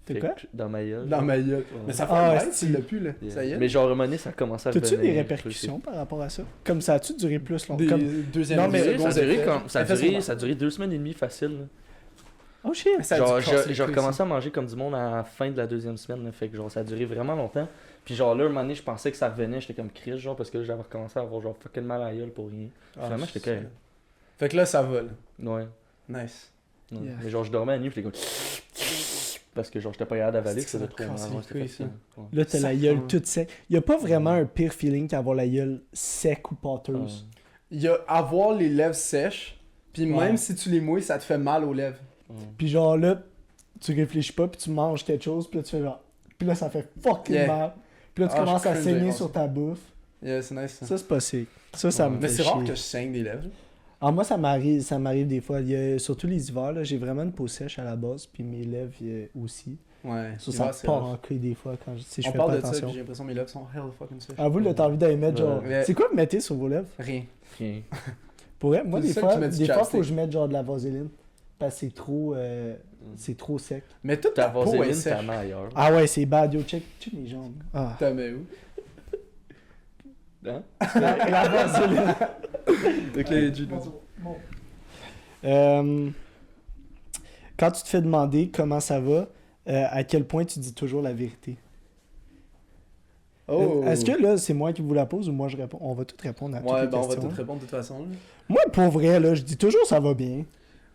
T'es Fait quoi? que- Dans ma gueule. Dans ma gueule. Ouais. Mais ça fait Ah, un ouais, bail, tu l'as plus là. Yeah. Ça y est. Mais genre, à un moment donné, ça commence à T'as-tu revenir, des je répercussions par rapport à ça? Comme ça a-tu duré plus longtemps? Des Comme... deuxième Non, mais sais. secondes Ça a duré effets. comme. Ça a Effets duré, secondaires. ça a duré 2 semaines et demie facile. là. Oh shit! Mais ça a dû Genre, casser les j'ai couilles, recommencé à manger comme du monde à la fin de la 2e semaine, là, fait que genre ça a duré vraiment longtemps. Puis genre là, un moment donné, je pensais que ça revenait, j'étais comme Chris, genre parce que là, j'avais recommencé à avoir genre fucking mal à la gueule pour rien. Ah, Finalement, j'étais c'est- correct. Fait que là, ça va là. Ouais. Nice. Ouais. Yeah. Mais genre, je dormais à la nuit, j'étais comme. Parce que genre, j'étais pas capable d'avaler, C'est c'était que trop ça casse mal. les Ouais, c'était couilles, facile. Ouais. Là, t'as la Ça gueule prend- toute sec. Y a pas vraiment un pire feeling qu'avoir la gueule sec ou pâteuse. Il y a avoir les lèvres sèches, puis Ouais. même si tu les mouilles, ça te fait mal aux lèvres. Ouais. Puis genre là, tu réfléchis pas, puis tu manges quelque chose, puis là tu fais genre... Puis là, ça fait fucking Yeah. mal. Puis là, tu Ah, commences je à cringe saigner vraiment sur ça. ta bouffe. Yeah, c'est nice ça. Ça, c'est pas sick. Ça Ouais. me Mais fait c'est rare chier. que je saigne des lèvres. Ah, moi, ça m'arrive des fois. Surtout les hivers, là, j'ai vraiment une peau sèche à la base, puis mes lèvres c'est Ouais. ça, l'hiver, ça c'est part rough. en couille des fois quand si je On fais pas parle de ça, attention. puis j'ai l'impression que mes lèvres sont hell fucking sèches. À vous, là, t'as envie d'aller mettre genre... Ouais. C'est quoi que vous mettez sur vos lèvres? Rien. Rien. Pour vrai, moi, C'est des ça fois, qui met du faut chapstick. que je mette genre de la vaseline. Parce que c'est trop sec. Mais toute Ta ta peau est vaseline, sèche. ta meilleure. Ah ouais, c'est bad. Yo, check mes jambes. Ah. T'as mis où? Hein? La vaseline. Donc les G. Quand tu te fais demander comment ça va, à quel point tu dis toujours la vérité? Oh! Est-ce que là, c'est moi qui vous la pose ou moi je réponds? On va tous répondre à toutes Ouais, les ben on va questions. tout répondre de toute façon. là. Moi, pour vrai, là, je dis toujours ça va bien.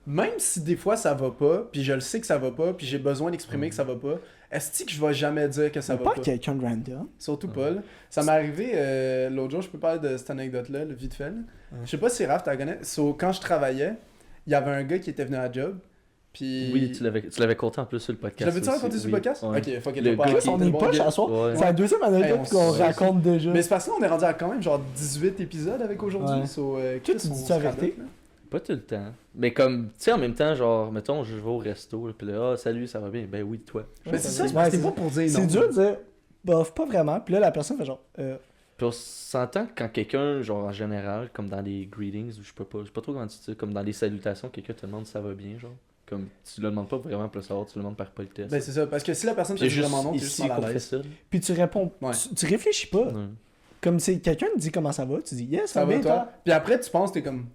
même si des fois ça va pas, puis je le sais que ça va pas, puis j'ai besoin d'exprimer que ça va pas, est-ce que je vais jamais dire que ça va pas pas? quelqu'un de random. Surtout Paul. Ça m'est arrivé l'autre jour, je peux parler de cette anecdote-là, vite fait. Là. Je sais pas si Raph, tu la connais. Quand je travaillais, il y avait un gars qui était venu à la job. Puis... Oui, tu l'avais compté en plus sur le podcast. Je l'avais-tu raconté sur le podcast? Ouais. Ok, fuck it, Le faut pas gars arrêter. On est poche à soir. Ouais. C'est la deuxième anecdote Hey, qu'on on raconte déjà. Mais c'est parce que là, on est rendu à quand même genre 18 épisodes avec aujourd'hui. Ouais. So, Tu Chris, on dis-tu se la vérité? radote, là. Pas tout le temps. Mais comme, tu sais, en même temps, genre, mettons, je vais au resto, là, pis là, ah, salut, ça va bien. Ben oui, toi. Mais c'est ça, Ouais, c'est parce que c'est c'est pas pour dire non. C'est dur de dire, bof, pas vraiment. Puis là, la personne fait genre, Puis on s'entend que quand quelqu'un, genre, en général, comme dans les greetings, ou je sais pas trop comment tu dis ça, comme dans les salutations, quelqu'un te demande si ça va bien, genre. Comme, tu le demandes pas vraiment pour le savoir, tu le demandes par politesse. Ben c'est ça, parce que si la personne te C'est dit juste vraiment non, t'es ici juste mal qu'on à fait l'aise. ça. puis tu réponds, Ouais. tu réfléchis pas. Ouais. Comme si quelqu'un te dit comment ça va, tu dis, yes, ça Ça va bien, va toi? Puis après, tu penses, t'es comme.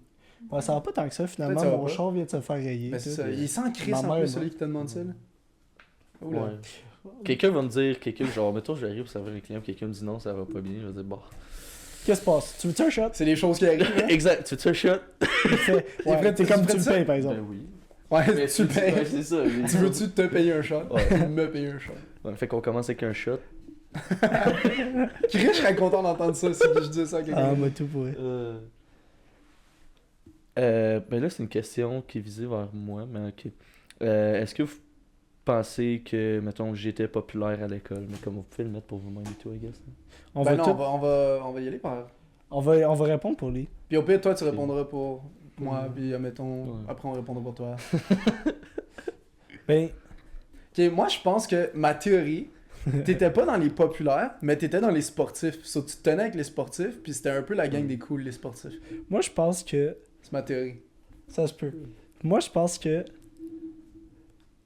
Ouais, ça va pas tant que ça, finalement. Peut-être ça va Mon pas. char vient de se faire rayer. Ben c'est tout. ça, il sent Chris Ma en mère, plus, moi. celui qui te demande ça. Là. Oula. Ouais. Quelqu'un va me dire, genre, mettons, j'arrive pour servir un client, quelqu'un me dit non, ça va pas bien, je vais dire, bon. Qu'est-ce qui se passe? Tu veux-tu un shot? C'est les choses qui arrivent. Hein? Exact, tu veux-tu un shot? Il fait, Et ouais, après, t'es tu comme ferais tu le ça? payes, par exemple. Ben oui. Ouais, Mais tu le ouais, payes. c'est ça. Tu veux-tu te payer un shot? Ouais. Tu me payer un shot. Ouais, fait qu'on commence avec un shot. Chris, je serais content d'entendre ça si je disais ça à quelqu'un. Ah, moi, tout pourrait. Ben là, c'est une question qui est visée vers moi, mais ok. Est-ce que vous pensez que, mettons, j'étais populaire à l'école, mais comme vous pouvez le mettre pour vous-même et tout, I guess. On Ben va non, tout- on va y aller par. on va répondre pour lui. Puis au pire, toi, tu répondras pour moi, puis admettons, Ouais. après, on répondra pour toi. Ben, Ok, moi, je pense que ma théorie, t'étais pas dans les populaires, mais t'étais dans les sportifs. So, tu te tenais avec les sportifs, puis c'était un peu la gang des cools, les sportifs. moi, je pense que C'est ma théorie. ça se peut. Moi, je pense que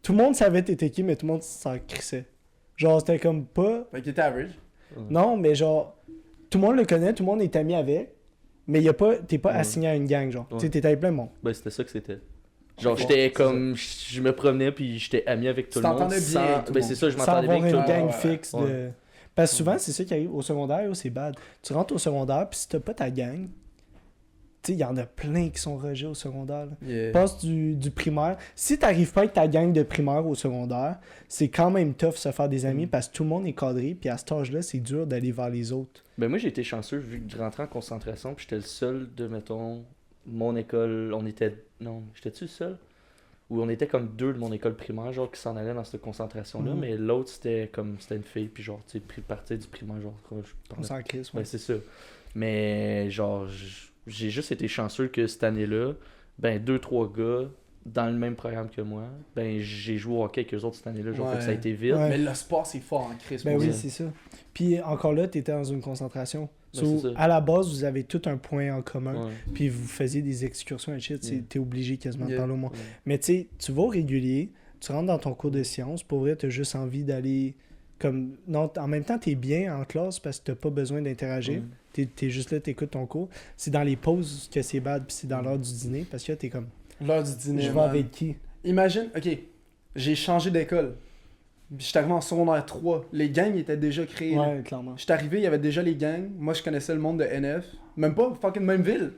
tout le monde savait t'étais qui, mais tout le monde s'en crissait. Genre, c'était comme pas... Fait que t'étais average. Non, mais genre, tout le monde le connaît, tout le monde est ami avec, mais t'es pas Ouais. assigné à une gang, genre. Ouais. Tu sais, t'es avec plein de monde. Ben, c'était ça que c'était. Genre, Ouais, j'étais c'est comme. Je me promenais, puis j'étais ami avec tout Tu le monde. t'entendais bien avec tout le Ben, monde. c'est ça, je Sans m'entendais bien avoir avec tout une le monde. gang Ouais, ouais, fixe ouais. de... Parce que souvent, c'est ça qui arrive au secondaire, c'est bad. Tu rentres au secondaire, puis si t'as pas ta gang, tu sais, il y en a plein qui sont rejetés au secondaire. Là. Yeah. Passe du primaire. Si t'arrives pas avec ta gang de primaire au secondaire, c'est quand même tough se faire des amis parce que tout le monde est cadré, puis à cet âge-là, c'est dur d'aller vers les autres. Ben, moi, j'ai été chanceux, vu que je rentrais en concentration, puis j'étais le seul de, mettons, mon école. On était. Non, j'étais-tu le seul? Ou on était comme deux de mon école primaire, genre, qui s'en allaient dans cette concentration-là, Mhm. mais l'autre, c'était une fille, puis genre, tu sais, partir du primaire, genre, je On parlais- s'en crisse, ouais. Ben, c'est ça. Mais, genre, j'ai juste été chanceux que cette année-là, ben, 2-3 gars dans le même programme que moi, ben, j'ai joué au hockey avec eux autres cette année-là, genre, fait que ça a Ouais. été vite. Ouais. Mais le sport, c'est fort en Chris. Ben pour oui, ça. c'est ça. Puis encore là, t'étais dans une concentration. Ben, So, c'est ça. à la base, vous avez tout un point en commun. Ouais. Puis vous faisiez des excursions et shit. Yeah. T'es obligé quasiment de Yeah. parler au monde. Ouais. Mais tu sais, tu vas au régulier, tu rentres dans ton cours de sciences. Pour vrai, t'as juste envie d'aller. Comme non, en même temps, t'es bien en classe parce que t'as pas besoin d'interagir. Ouais. T'es juste là, t'écoutes ton cours. C'est dans les pauses que c'est bad, puis c'est dans l'heure du dîner parce que là, t'es comme. L'heure du dîner. Je vais man. avec qui? Imagine, ok, j'ai changé d'école. J'étais arrivé en secondaire 3. Les gangs étaient déjà créés. là. Ouais, clairement. J'étais arrivé, il y avait déjà les gangs. Moi, je connaissais le monde de NF. Même pas fucking même ville.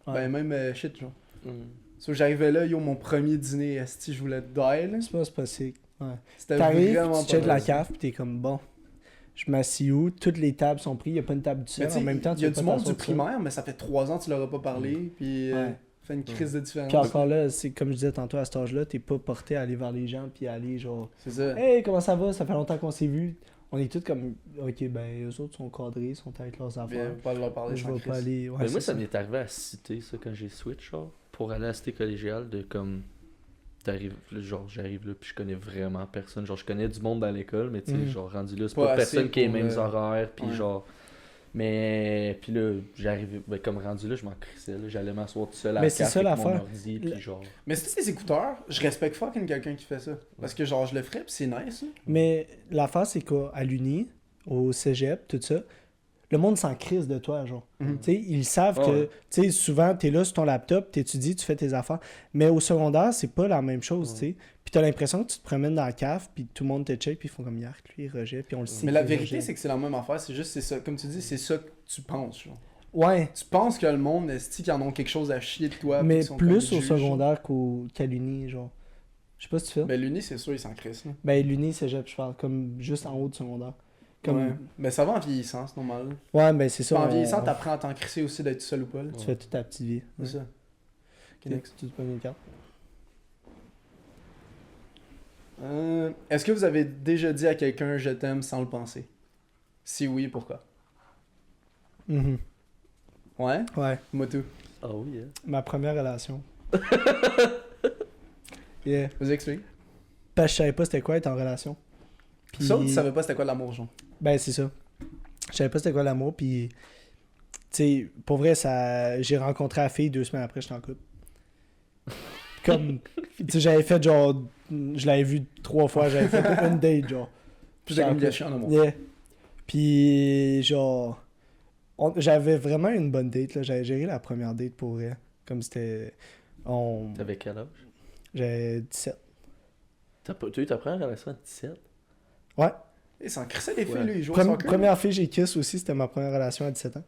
Ouais. Ben, même shit, genre. Mm. So, j'arrivais là, yo, mon premier dîner, esti, je voulais die, là. C'est pas sick. Ouais. C'était T'arrives, vraiment tu checkes pas la nice. cave, puis t'es comme bon. Je m'assis où? Toutes les tables sont prises, il n'y a pas une table du Mais seul. tu sais, En même temps, tu il y a peux du pas monde du t'asseoir tout seul. primaire, mais ça fait 3 ans que tu leur as pas parlé, puis Ouais. fait une crise de différence. Puis encore là, c'est comme je disais tantôt à cet âge-là, t'es pas porté à aller vers les gens puis à aller genre C'est ça. hey, comment ça va? Ça fait longtemps qu'on s'est vu. On est tous comme ok, ben eux autres sont cadrés, sont avec leurs Bien, affaires. pas leur parler Je sans vais crise. pas aller. Ouais, Ben, c'est moi, ça m'est arrivé à citer ça quand j'ai switch, genre, pour aller à la cité collégiale, de comme. T'arrives, là, genre, j'arrive là, puis je connais vraiment personne. Genre, je connais du monde dans l'école, mais tu sais, Mhm. genre, rendu là, c'est Pas pas assez personne qui a les pour, mêmes horaires, puis ouais. genre. Mais, puis là, j'arrive, ben, comme rendu là, je m'en crissais, là. J'allais m'asseoir tout seul à Mais la c'est café ça, avec mon l'affaire. ordi, Le- puis genre. Mais si c'est des écouteurs, je respecte fucking quelqu'un qui fait ça. Parce que genre, je le ferais, pis c'est nice, là. Mais l'affaire, c'est qu'à l'Uni, au cégep, tout ça, le monde s'en crise de toi, genre. Mhm. Tu sais, ils savent Ah que, ouais. tu sais, souvent, t'es là sur ton laptop, t'étudies, tu fais tes affaires. Mais au secondaire, c'est pas la même chose, Ouais. tu sais. Puis t'as l'impression que tu te promènes dans la cave, puis tout le monde te check, puis ils font comme Yark, lui, il rejette, puis on le sait. Mais la qu'il vérité, rejette. c'est que c'est la même affaire, c'est juste, c'est ça. Comme tu dis, c'est ça que tu penses, genre. Ouais, Tu penses que le monde, est-ce qu'ils en ont quelque chose à chier de toi? puis mais qu'ils sont plus comme au juges? secondaire qu'à l'uni, genre. Je sais pas si tu fais. Ben, l'uni, c'est sûr, ils s'en crissent, là. Ben, l'uni, cégep, je parle, comme juste en haut du secondaire. Comme... Ouais. Ben, ça va en vieillissant, c'est normal. Ouais, ben c'est ça. En vieillissant, t'apprends à t'en crisser aussi d'être seul ou pas, là. Tu fais toute ta petite vie. C'est ça. Ok, next. Tu te prends une carte. Est-ce que vous avez déjà dit à quelqu'un je t'aime sans le penser? Si oui, pourquoi? Mhm. Ouais? Ouais, Moi tout. Ah oui, hein. ma première relation. Yeah. Vas-y, explique. Parce que je savais pas c'était quoi être en relation. Puis... Ça, ou tu savais pas c'était quoi l'amour, genre? Ben, c'est ça. Je savais pas c'était quoi l'amour, puis... Tu sais, pour vrai, ça... j'ai rencontré la fille 2 semaines après, j'étais en couple. Comme... Tu sais, j'avais fait genre... Je l'avais vue 3 fois, j'avais fait une date, genre. Puis j'étais comme gâché en amour. Yeah. Puis, genre... J'avais vraiment une bonne date, là. J'avais géré la première date pour vrai. Comme c'était... T'avais quel âge? J'avais 17. T'as eu ta première relation à 17? Ouais. Et s'en crissait les filles, Ouais. lui, il joue au soccer. Première fille que j'ai kiss aussi, c'était ma première relation à 17 ans.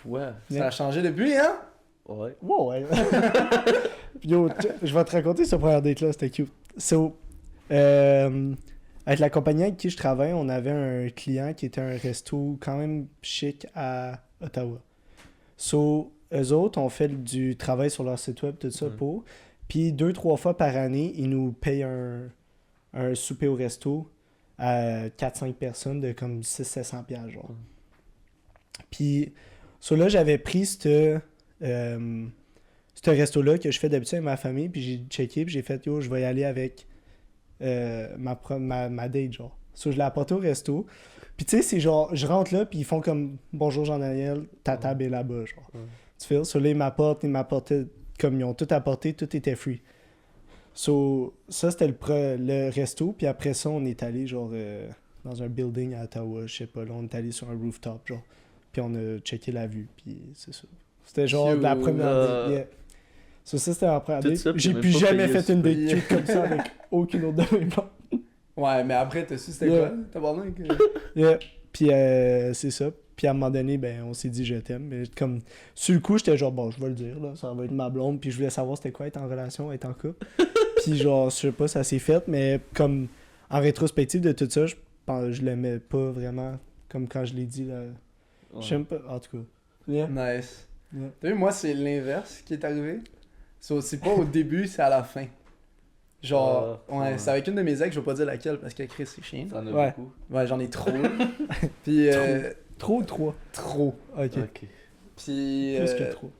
Ouais. Ça a changé depuis, hein? Ouais. Wow, ouais. Yo, je vais te raconter cette première date-là, c'était cute. So, avec la compagnie avec qui je travaille, on avait un client qui était un resto quand même chic à Ottawa. So, eux autres ont fait du travail sur leur site web, tout ça pour. Puis 2-3 fois par année, ils nous payent un souper au resto à 4-5 personnes de comme 600-700 $, genre. Puis, so là, j'avais pris ce resto-là que je fais d'habitude avec ma famille, puis j'ai checké, puis j'ai fait, yo, je vais y aller avec ma date, genre. So, je l'ai apporté au resto. Puis, tu sais, c'est genre, je rentre là, puis ils font comme, bonjour Jean-Daniel, ta table est là-bas, genre. Tu fais, so là, ils m'apportaient, comme ils ont tout apporté, tout était free. So, ça, c'était le resto, puis après ça, on est allé, genre, dans un building à Ottawa, je sais pas, là, on est allé sur un rooftop, genre. Puis on a checké la vue, puis c'est ça. C'était genre la première date. Yeah. So, ça, c'était la première Tout date. ça, puis J'ai t'as plus même pas jamais payé fait une date ça. cute comme ça avec aucune autre de mes plans. Ouais, mais après, t'as su c'était Yeah. quoi? T'as parlé que... Yeah. Puis c'est ça. Puis à un moment donné, ben, on s'est dit je t'aime. Mais comme, sur le coup, j'étais genre, bon, je vais le dire, là, ça va être ma blonde. Puis je voulais savoir c'était quoi être en relation, être en couple. Puis genre, je sais pas, ça s'est fait. Mais comme, en rétrospective de tout ça, je l'aimais pas vraiment. Comme quand je l'ai dit, là. Ouais. J'aime pas, en tout cas. Yeah. Nice. Yeah. T'as vu, moi, c'est l'inverse qui est arrivé. C'est pas au début, c'est à la fin. Genre, ouais, c'est avec une de mes ex, je vais pas dire laquelle parce que Chris, c'est chiant. T'en as Ouais. beaucoup? Ouais, j'en ai trop. Puis, Trop ou 3? trop. Ok. Ok. Puis, Plus que trop.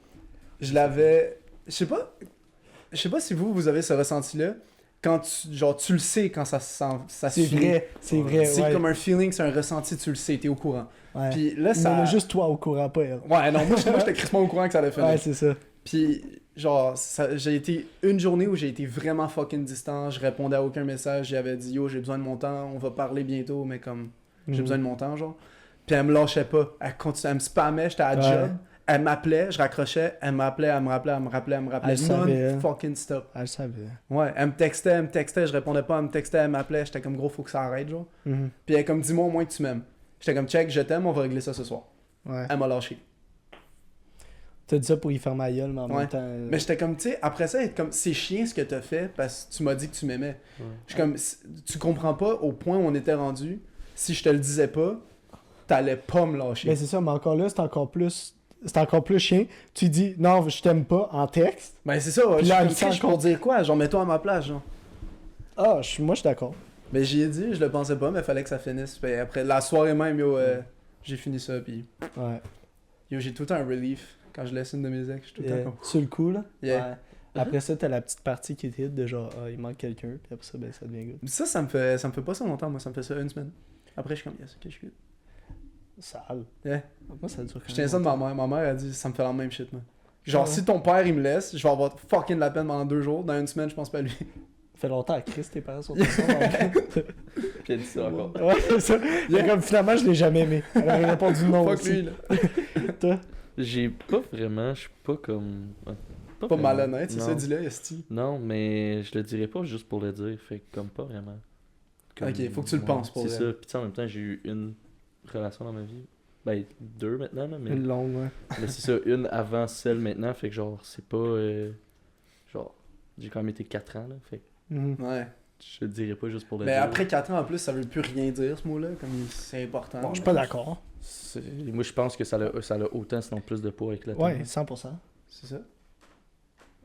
je l'avais. Je sais pas si vous avez ce ressenti-là. Quand tu le sais quand ça C'est se finit. vrai, c'est vrai. C'est Ouais. comme un feeling, c'est un ressenti, tu le sais, t'es au courant. Ouais. Puis là, Mais ça. juste toi au courant, pas elle. Ouais, non, moi j'étais crissement au courant que ça allait finir. Ouais, c'est ça. Puis, genre, j'ai été une journée où j'ai été vraiment fucking distant. Je répondais à aucun message. J'avais dit, yo, j'ai besoin de mon temps. On va parler bientôt, mais comme, j'ai besoin de mon temps, genre. Puis elle me lâchait pas. Elle continuait, elle me spammait. J'étais à la Ouais. job. Elle m'appelait, je raccrochais. Elle m'appelait, elle me rappelait. Elle savait, hein. Fucking stop. Elle le savait. Ouais, elle me textait. Je répondais pas. Elle me textait, elle m'appelait. J'étais comme, gros, faut que ça arrête, genre. Mhm. Puis elle est comme, dis-moi au moins que tu m'aimes. J'étais comme, check, je t'aime, on va régler ça ce soir. Ouais. Elle m'a lâché. T'as dit ça pour y faire ma gueule, mais en Ouais. même temps. Mais j'étais comme, tu sais, après ça, être comme, c'est chiant ce que t'as fait parce que tu m'as dit que tu m'aimais. Ouais. Je suis comme, tu comprends pas au point où on était rendu, si je te le disais pas, t'allais pas me lâcher. Mais c'est ça, mais encore là, c'est encore plus chien. Tu dis non, je t'aime pas en texte. Ben c'est ça, Puis je là, suis elle comme, sent Chris, pour dire quoi? Genre, mets-toi à ma place, genre. Ah, moi je suis d'accord. Mais j'y ai dit, je le pensais pas, mais fallait que ça finisse. Puis après, la soirée même, yo, j'ai fini ça, puis Ouais. yo, j'ai tout le temps un relief quand je laisse une de mes ex. Je suis tout le Yeah. temps comme, Sur le coup, là. Yeah. Ouais. Après ça, t'as la petite partie qui est hit de genre, ah, il manque quelqu'un, puis après ça, ben ça devient good. ça me fait pas ça longtemps, moi, ça me fait ça une semaine. Après, je suis comme, yes, ok, je suis good. Sale. Yeah. Moi, ça dure quand Je tiens même ça de ma longtemps. mère. Ma mère a dit, ça me fait la même shit, moi. Genre, Ah ouais. si ton père, il me laisse, je vais avoir fucking de la peine pendant 2 jours. Dans une semaine, je pense pas à lui. Ça fait longtemps à Chris, tes parents sont ensemble. Puis elle dit ça encore. Ouais, c'est ça. Il y a comme finalement, je l'ai jamais aimé. Elle avait répondu non Fuck aussi. lui, là. Toi? J'ai pas vraiment, je suis pas comme... Pas vraiment. malhonnête, c'est Non. ça, dis-le, Esti. Non, mais je le dirais pas juste pour le dire, fait que comme pas vraiment. Ok, faut que tu le penses pour C'est vrai. ça, pis tu sais, en même temps, j'ai eu une relation dans ma vie. Ben, 2 maintenant, là, mais... Une longue, ouais. Mais c'est ça, une avant celle maintenant, fait que genre, c'est pas... genre, j'ai quand même été 4 ans, là, fait que Mhm. Ouais. je le dirais pas juste pour le Mais dire. après 4 ans en plus, ça veut plus rien dire ce mot-là, comme c'est important. Bon, je suis pas d'accord. Moi, je pense que ça a autant, sinon plus de poids avec le temps. Ouais, 100%. C'est ça?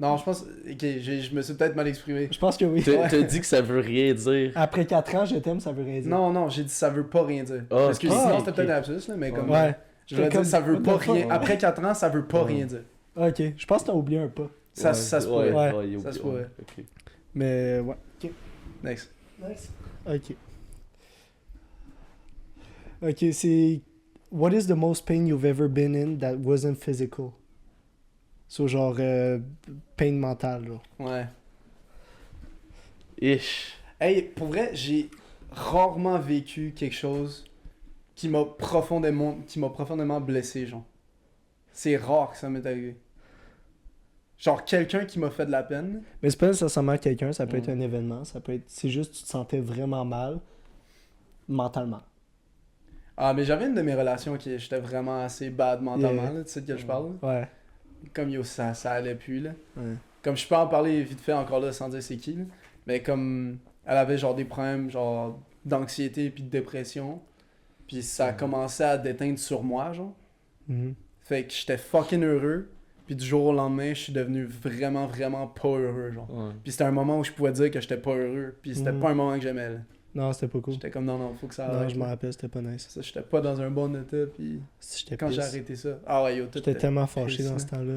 Non, je pense. Ok, je me suis peut-être mal exprimé. Je pense que oui. T'as dit que ça veut rien dire. Après 4 ans, je t'aime, ça veut rien dire. Non, j'ai dit ça veut pas rien dire. Ah, Parce que ok. sinon, Ah, c'était ok. peut-être un lapsus, là, mais comme. Ouais. Je voulais Comme- dire, ça veut what pas the fuck? rien. Après 4 ans, ça veut pas Ouais. rien dire. Ok, je pense que t'as oublié un pas. Ça se pourrait. Ouais. il Ça se oublie- pourrait. ok. Mais ouais. Ok. Next. Nice. Ok. Ok, c'est. What is the most pain you've ever been in that wasn't physical? So, genre, pain mentale, genre. Ouais. Ish. Hey, pour vrai, j'ai rarement vécu quelque chose qui m'a profondément blessé, genre. C'est rare que ça m'est arrivé. Genre, quelqu'un qui m'a fait de la peine. Mais c'est pas nécessairement quelqu'un, ça peut être Mm. un événement, ça peut être. C'est juste que tu te sentais vraiment mal mentalement. Ah, mais j'avais une de mes relations qui j'étais vraiment assez bad mentalement, Yeah. là, tu sais de quel je parle? Ouais. Comme yo, ça allait plus, là. Ouais. Comme je peux en parler vite fait encore là sans dire c'est qui, là. Mais comme elle avait genre des problèmes genre d'anxiété puis de dépression. Puis ça a commencé à déteindre sur moi, genre. Mhm. Fait que j'étais fucking heureux. Puis du jour au lendemain, je suis devenu vraiment, vraiment pas heureux, genre. Ouais. Puis c'était un moment où je pouvais dire que j'étais pas heureux. Puis c'était Mhm. pas un moment que j'aimais, là. Non, c'était pas cool. J'étais comme non, faut que ça Non, arrête. je m'en là. rappelle, c'était pas nice. Ça, j'étais pas dans un bon état. Puis Si j'étais quand j'ai pisse. arrêté ça. Ah ouais, yo, tout J'étais était tellement fâché triste, dans ce là. temps-là.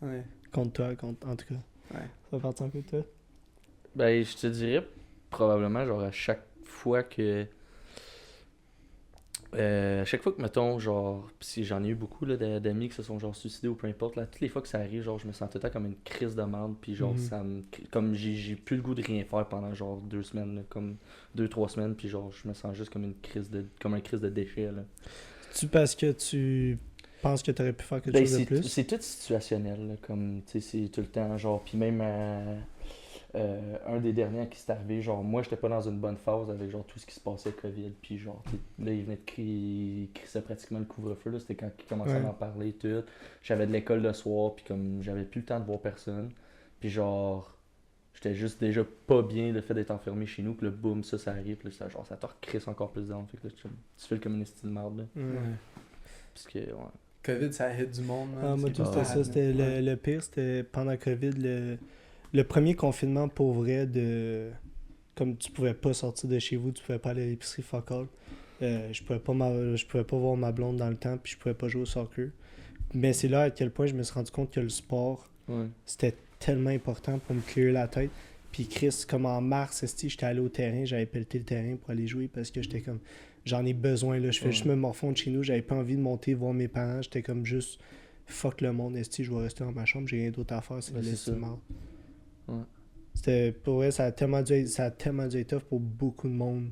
Ouais. Contre toi, en tout cas. Ouais. Ça va partir un peu de toi. Ben, je te dirais probablement, genre, à chaque fois que. À chaque fois que, mettons, genre, pis si j'en ai eu beaucoup là, d'amis qui se sont genre suicidés ou peu importe, là, toutes les fois que ça arrive, genre, je me sens tout le temps comme une crise de merde, puis genre, Mhm. ça me. Comme j'ai plus le goût de rien faire pendant genre 2 semaines, là, comme 2-3 semaines, puis genre, je me sens juste comme comme un crise de déchet, là. Tu parce que tu penses que t'aurais pu faire quelque Ben, chose de plus? c'est tout situationnel, là, comme, tu sais, c'est tout le temps, genre, puis même un des derniers à qui c'est arrivé, genre, moi, j'étais pas dans une bonne phase avec, genre, tout ce qui se passait, COVID, puis genre, là, il venait de crier pratiquement le couvre-feu, là, c'était quand il commençait Ouais. à en parler, tout. J'avais de l'école le soir, puis comme, j'avais plus le temps de voir personne, puis genre, j'étais juste déjà pas bien, le fait d'être enfermé chez nous, puis là, boum, ça arrive, puis là, ça, genre, ça te recrisse encore plus dedans, fait que là, tu fais comme une estime de marde, là, Ouais. Ouais. parce que, ouais. COVID, ça hit du monde, man. Ah, moi, C'est tout, pas c'était bad, ça. là. C'était Ouais. le pire, c'était pendant COVID, le premier confinement pour vrai de. Comme tu pouvais pas sortir de chez vous, tu pouvais pas aller à l'épicerie fuck all. Je pouvais pas voir ma blonde dans le temps, puis je pouvais pas jouer au soccer. Mais c'est là à quel point je me suis rendu compte que le sport, Ouais. c'était tellement important pour me clear la tête. Puis Chris, comme en mars, j'étais allé au terrain, j'avais pelleté le terrain pour aller jouer parce que j'étais comme, j'en ai besoin, là. Je fais Ouais. juste me morfondre chez nous, j'avais pas envie de monter voir mes parents, j'étais comme juste, fuck le monde, je vais rester dans ma chambre, j'ai rien d'autre à faire, c'est Ouais, de c'est l'estime ça. mort. Ouais. C'était, pour vrai, ça a tellement dû être tough pour beaucoup de monde.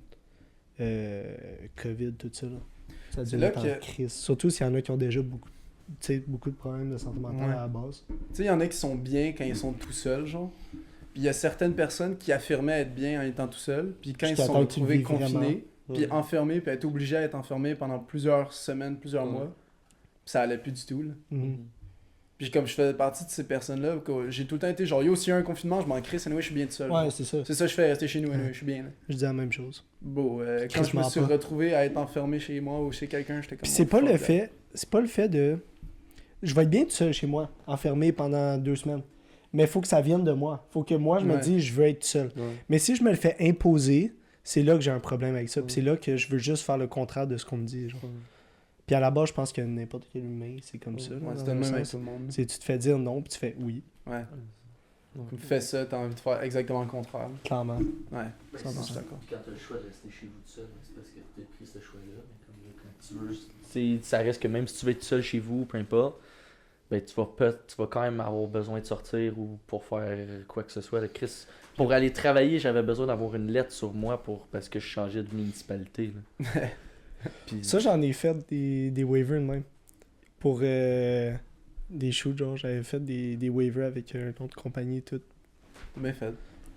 COVID, tout ça, là. Ça a dû C'est là être en que- crise. Surtout s'il y en a qui ont déjà beaucoup, tu sais, beaucoup de problèmes de santé mentale Ouais. à la base. Tu sais, il y en a qui sont bien quand ils sont tout seuls, genre. Puis il y a certaines personnes qui affirmaient être bien en étant tout seuls. Puis quand ils se Jusqu'à sont temps que tu le retrouvés vives vraiment. confinés, puis Ouais. enfermés, puis être obligés à être enfermés pendant plusieurs semaines, plusieurs Ouais. mois, puis ça allait plus du tout, là. Mhm. Puis comme je faisais partie de ces personnes-là, que j'ai tout le temps été genre, yo, s'il y a un confinement, je m'en crisse, anyway, je suis bien tout seul. Ouais, c'est ça. C'est ça que je fais, rester chez nous, anyway, Ouais. je suis bien, là. Je dis la même chose. Bon, quand je me Crissement suis pas. retrouvé à être enfermé chez moi ou chez quelqu'un, j'étais comme. Puis c'est oh, pas fuck le that. fait, c'est pas le fait de, je vais être bien tout seul chez moi, enfermé pendant 2 semaines. Mais il faut que ça vienne de moi. Faut que moi je me Ouais. dise je veux être tout seul. Ouais. Mais si je me le fais imposer, c'est là que j'ai un problème avec ça. Ouais. Puis c'est là que je veux juste faire le contraire de ce qu'on me dit. Genre. Ouais. Puis à la base, je pense que n'importe quel humain, c'est comme Ouais. ça. là, Ouais, dans c'était un le même avec sens. tout le monde. C'est tu te fais dire non, puis tu fais oui, Ouais. Ouais. Tu fais ça, t'as envie de faire exactement le contraire. clairement. Ouais. Ben, Je suis d'accord. Quand tu as le choix de rester chez vous tout seul, c'est parce que tu as pris ce choix-là. Mais comme là, quand tu veux, ça reste que même si tu veux être tout seul chez vous, peu importe, ben, tu vas quand même avoir besoin de sortir ou pour faire quoi que ce soit. Là, Chris, pour aller travailler, j'avais besoin d'avoir une lettre sur moi parce que je changeais de municipalité. Là. Puis, Ça, j'en ai fait des waivers de même. Pour des shoots, genre, j'avais fait des waivers avec une autre compagnie et tout. Bien fait.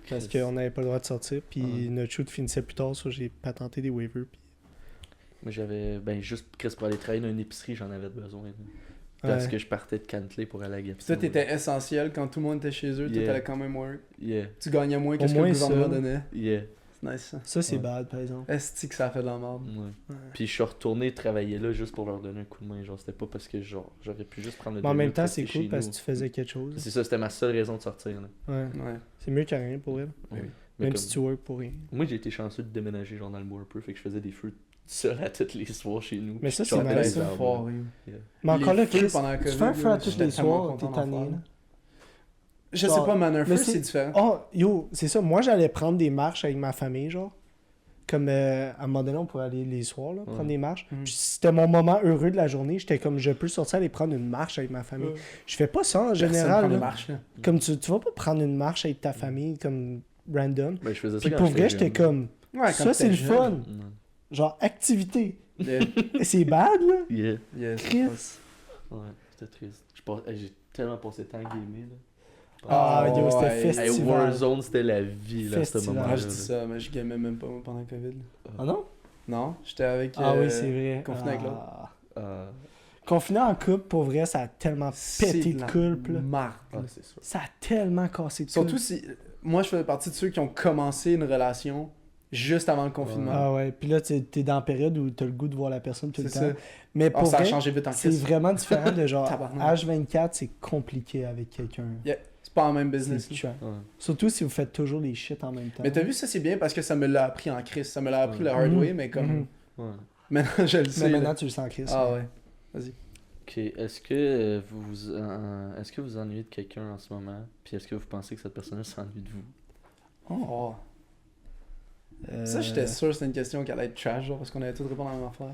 Parce Chris. qu'on n'avait pas le droit de sortir. Puis Ouais. notre shoot finissait plus tard, ça j'ai patenté des waivers. Puis Mais j'avais. Ben, juste Chris pour aller travailler dans une épicerie, j'en avais besoin. Là. Parce que je partais de Cantley pour aller à Gatineau. Puis toi, t'étais essentiel quand tout le monde était chez eux, toi, Yeah. t'allais quand même work. Yeah. Tu gagnais moins que Au ce que le moins gouvernement ça. donnait. Yeah. C'est nice ça. Ça, c'est Ouais. bad, par exemple. Est-ce que ça a fait de la merde? Ouais. Puis je suis retourné travailler là juste pour leur donner un coup de main. Genre, c'était pas parce que genre j'aurais pu juste prendre le Mais en début même de temps, rester c'est cool chez parce nous. que tu faisais quelque chose. C'est ça, c'était ma seule raison de sortir. Là. Ouais. Ouais. C'est mieux qu'à rien pour elle. Oui. Mais Même comme- si tu work pour rien. Moi, j'ai été chanceux de déménager genre dans le bois un peu, fait que je faisais des feux seul à tous les soirs chez nous. Mais Puis ça, je c'est sortais nice, les ça. arbres, Fort, là. oui. Yeah. Mais encore Les là, feux Chris, pendant la tu COVID, fais un feu à là, tous j'étais les tellement soirs, content t'es d'en tanné, faire. là. Je Genre- sais pas, man, un feu, mais c'est c'est- différent. Oh, yo, c'est ça. Moi, j'allais prendre des marches avec ma famille, genre. Comme à un moment donné, on pouvait aller les soirs, là, prendre des marches. Mhm. Puis c'était mon moment heureux de la journée. J'étais comme, je peux sortir aller prendre une marche avec ma famille. Je fais pas ça en Personne général. prend des là. marches, là. Comme tu vas pas prendre une marche avec ta famille, comme random. Ben, je faisais ça Puis quand pour vrai, j'étais j'étais jeune. comme, Ouais, quand ça c'est t'étais le jeune. fun. Ouais. Genre, activité. Yeah. Et c'est bad, là. Yeah. Yeah, c'est Chris. pas- Ouais, c'était triste. J'ai tellement passé de temps à gamer, là. Ah, Oh, yo, c'était ouais. Hey, festival. Warzone, c'était la vie, là, à ce Festival. moment-là. Ah, je dis là. ça, mais je gamais même pas moi, pendant le COVID. Ah non? Non, j'étais avec. Ah oui, c'est vrai. confiné avec l'autre. Ah, Confiné en couple, pour vrai, ça a tellement pété de couple. Marre. ah, c'est sûr. Ça a tellement cassé de Surtout couple. si. Moi, je faisais partie de ceux qui ont commencé une relation juste avant le confinement. Ah ouais, puis là, t'es dans la période où t'as le goût de voir la personne tout le C'est temps. ça. Mais Oh, pour ça a vrai, changé vite en c'est crise. vraiment différent de genre, Tabarnak. H24, c'est compliqué avec quelqu'un. C'est pas en même business. C'est tuant. Ouais. Surtout si vous faites toujours les shit en même temps. Mais t'as vu, ça c'est bien parce que ça me l'a appris en crise. Ça me l'a appris le hard Mhm. way, mais comme. Mhm. Ouais. Maintenant, je le sais. Mais là. maintenant, tu le sens, Chris. Ah ouais. Ok, est-ce que vous ennuyez de quelqu'un en ce moment? Puis est-ce que vous pensez que cette personne-là s'ennuie de vous? Oh. Euh, Ça, j'étais sûr que c'était une question qui allait être trash, genre, parce qu'on avait tous répondu à la même affaire.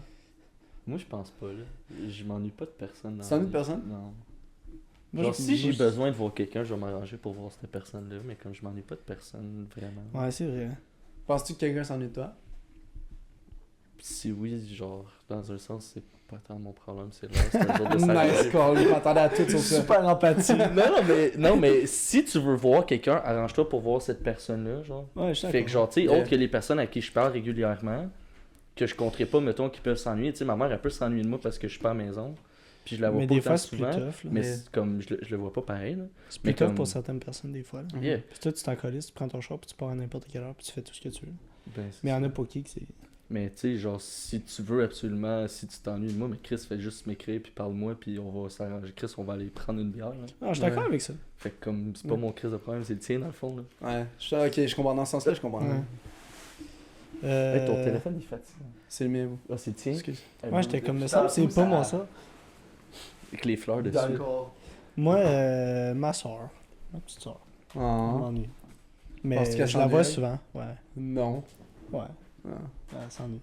Moi, je pense pas, là. Je m'ennuie pas de personne. dans Tu t'ennuies la de vie. personne? Non. Moi, Genre, je- si j'ai moi, besoin de voir quelqu'un, je vais m'arranger pour voir cette personne-là, mais comme je m'ennuie pas de personne, vraiment. Ouais, c'est vrai. Penses-tu que quelqu'un s'ennuie de toi? Si oui, genre, dans un sens, c'est pas tant mon problème, c'est là, c'est un jour de s'arranger. Nice call, je m'attendais à tout sur ça. Super empathie. non, mais si tu veux voir quelqu'un, arrange-toi pour voir cette personne-là, genre. Ouais, je suis Fait que d'accord. genre, tu sais, Yeah. autre que les personnes à qui je parle régulièrement, que je compterais pas, mettons, qui peuvent s'ennuyer. Tu sais, ma mère, elle peut s'ennuyer de moi parce que je suis pas à la maison. Puis je la vois Mais pas des autant fois, c'est plus souvent. tough. là. Mais Mais- c'est comme, je le vois pas pareil, là. C'est plus mais tough comme- pour certaines personnes, des fois. là. Yeah. Puis toi, tu t'en colles, tu prends ton char, puis tu pars à n'importe quelle heure, puis tu fais tout ce que tu veux. Ben, c'est Mais il y en ça. a pour qui que c'est. Mais tu sais, genre, si tu veux absolument, si tu t'ennuies de moi, mais Chris, fais juste m'écrire, puis parle-moi, puis on va s'arranger. Chris, on va aller prendre une bière, là. Ah, je suis d'accord Ouais. avec ça. Fait que comme, c'est pas Ouais. mon Chris de problème, c'est le tien, dans le fond, là. Ouais, ok, je comprends dans ce sens-là, je comprends. Ouais. Hey, ton téléphone, il est fatigué. C'est le mien, vous. Ah, c'est le tien? Excuse. Ouais, j'étais comme ça, c'est pas moi ça. Avec les fleurs dessus. D'accord. Moi, ma soeur. Ma petite soeur. Ah. m'ennuie. Mais Penses-tu qu'elle je la vois s'ennuie? souvent. Ouais. Non. Ouais. Ah. Elle s'ennuie.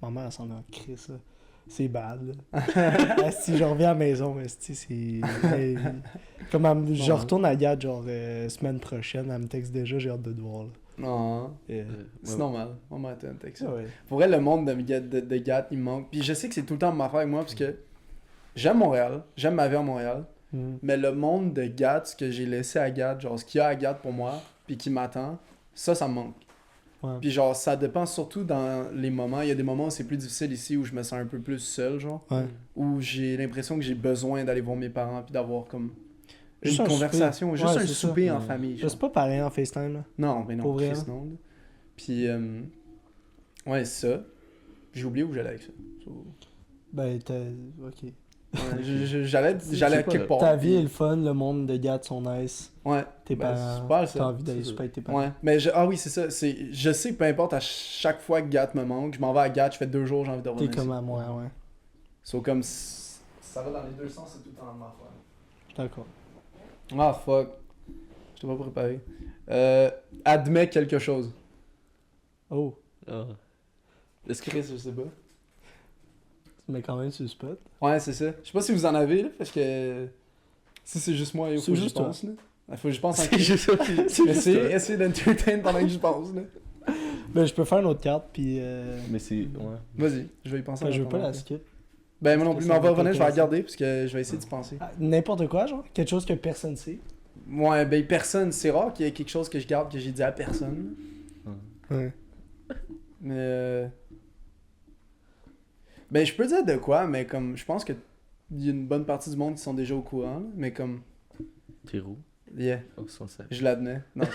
Ma mère, elle s'ennuie en crise, ça. C'est bad, là. Si je reviens à la maison, esti, c'est. Comme je retourne à Gad, genre, semaine prochaine, elle me texte déjà, j'ai hâte de te voir, là. Non. Et- C'est normal. On m'a été un texte. Ouais. Pour vrai, le monde de Gat, il me manque. Puis je sais que c'est tout le temps ma affaire avec moi, parce que j'aime Montréal, j'aime ma vie à Montréal, Mm. mais le monde de Gat, ce que j'ai laissé à Gat, genre ce qu'il y a à Gat pour moi, puis qui m'attend, ça me manque. Ouais. Puis genre, ça dépend surtout dans les moments. Il y a des moments où c'est plus difficile ici, où je me sens un peu plus seul, genre. Ouais. Où j'ai l'impression que j'ai besoin d'aller voir mes parents, puis d'avoir comme Juste une un conversation, souper. juste Ouais, un c'est ça. souper en Ouais. famille. C'est genre. pas pareil en FaceTime, là. Non, mais non, Pour vrai, Chris, là. non. là. Puis, ouais, c'est ça. J'ai oublié où j'allais avec ça. So, Ben, ok. ouais, j'allais sais pas, quelque part. Ta vie puis- est le fun, le monde de Gad sont nice. Ouais. Tes Ben, parents. c'est pas ça. T'as envie d'aller C'est ça. souper avec tes parents. Ouais. Mais ah oui, c'est ça. Je sais que peu importe, à chaque fois que Gat me manque, je m'en vais à Gat, je fais 2 jours, j'ai envie de T'es revenir. comme ici. à moi, ouais. So, comme ça va dans les deux sens, c'est tout le temps de ma foi. D'accord. Ah fuck. Je t'ai pas préparé. Admets quelque chose. Oh, Ah. Est-ce que Chris, je sais pas. mais quand même sur le spot. Ouais, c'est ça. Je sais pas si vous en avez, là, parce que si c'est juste moi, il C'est faut que j'y juste toi. pense. Là. Il faut que je pense en c'est juste ça? Essayez d'entertain pendant que j'y pense. Là. Ben, je peux faire une autre carte, puis. Mais c'est. Ouais. Vas-y, je vais y penser. Ben, je en veux pas la attendant. skip. Ben, moi non plus, mais on va Ça va revenir, je vais la t'intéresser. garder, parce que je vais essayer d'y penser. Ah, n'importe quoi, genre. Quelque chose que personne sait. Ouais, ben, personne, c'est rare qu'il y ait quelque chose que je garde que j'ai dit à personne. Ouais. Mais. Ben, je peux dire de quoi, mais comme, je pense que il y a une bonne partie du monde qui sont déjà au courant, là, mais comme, T'es roux. yeah, Oh, ça, ça. je l'admets. Non,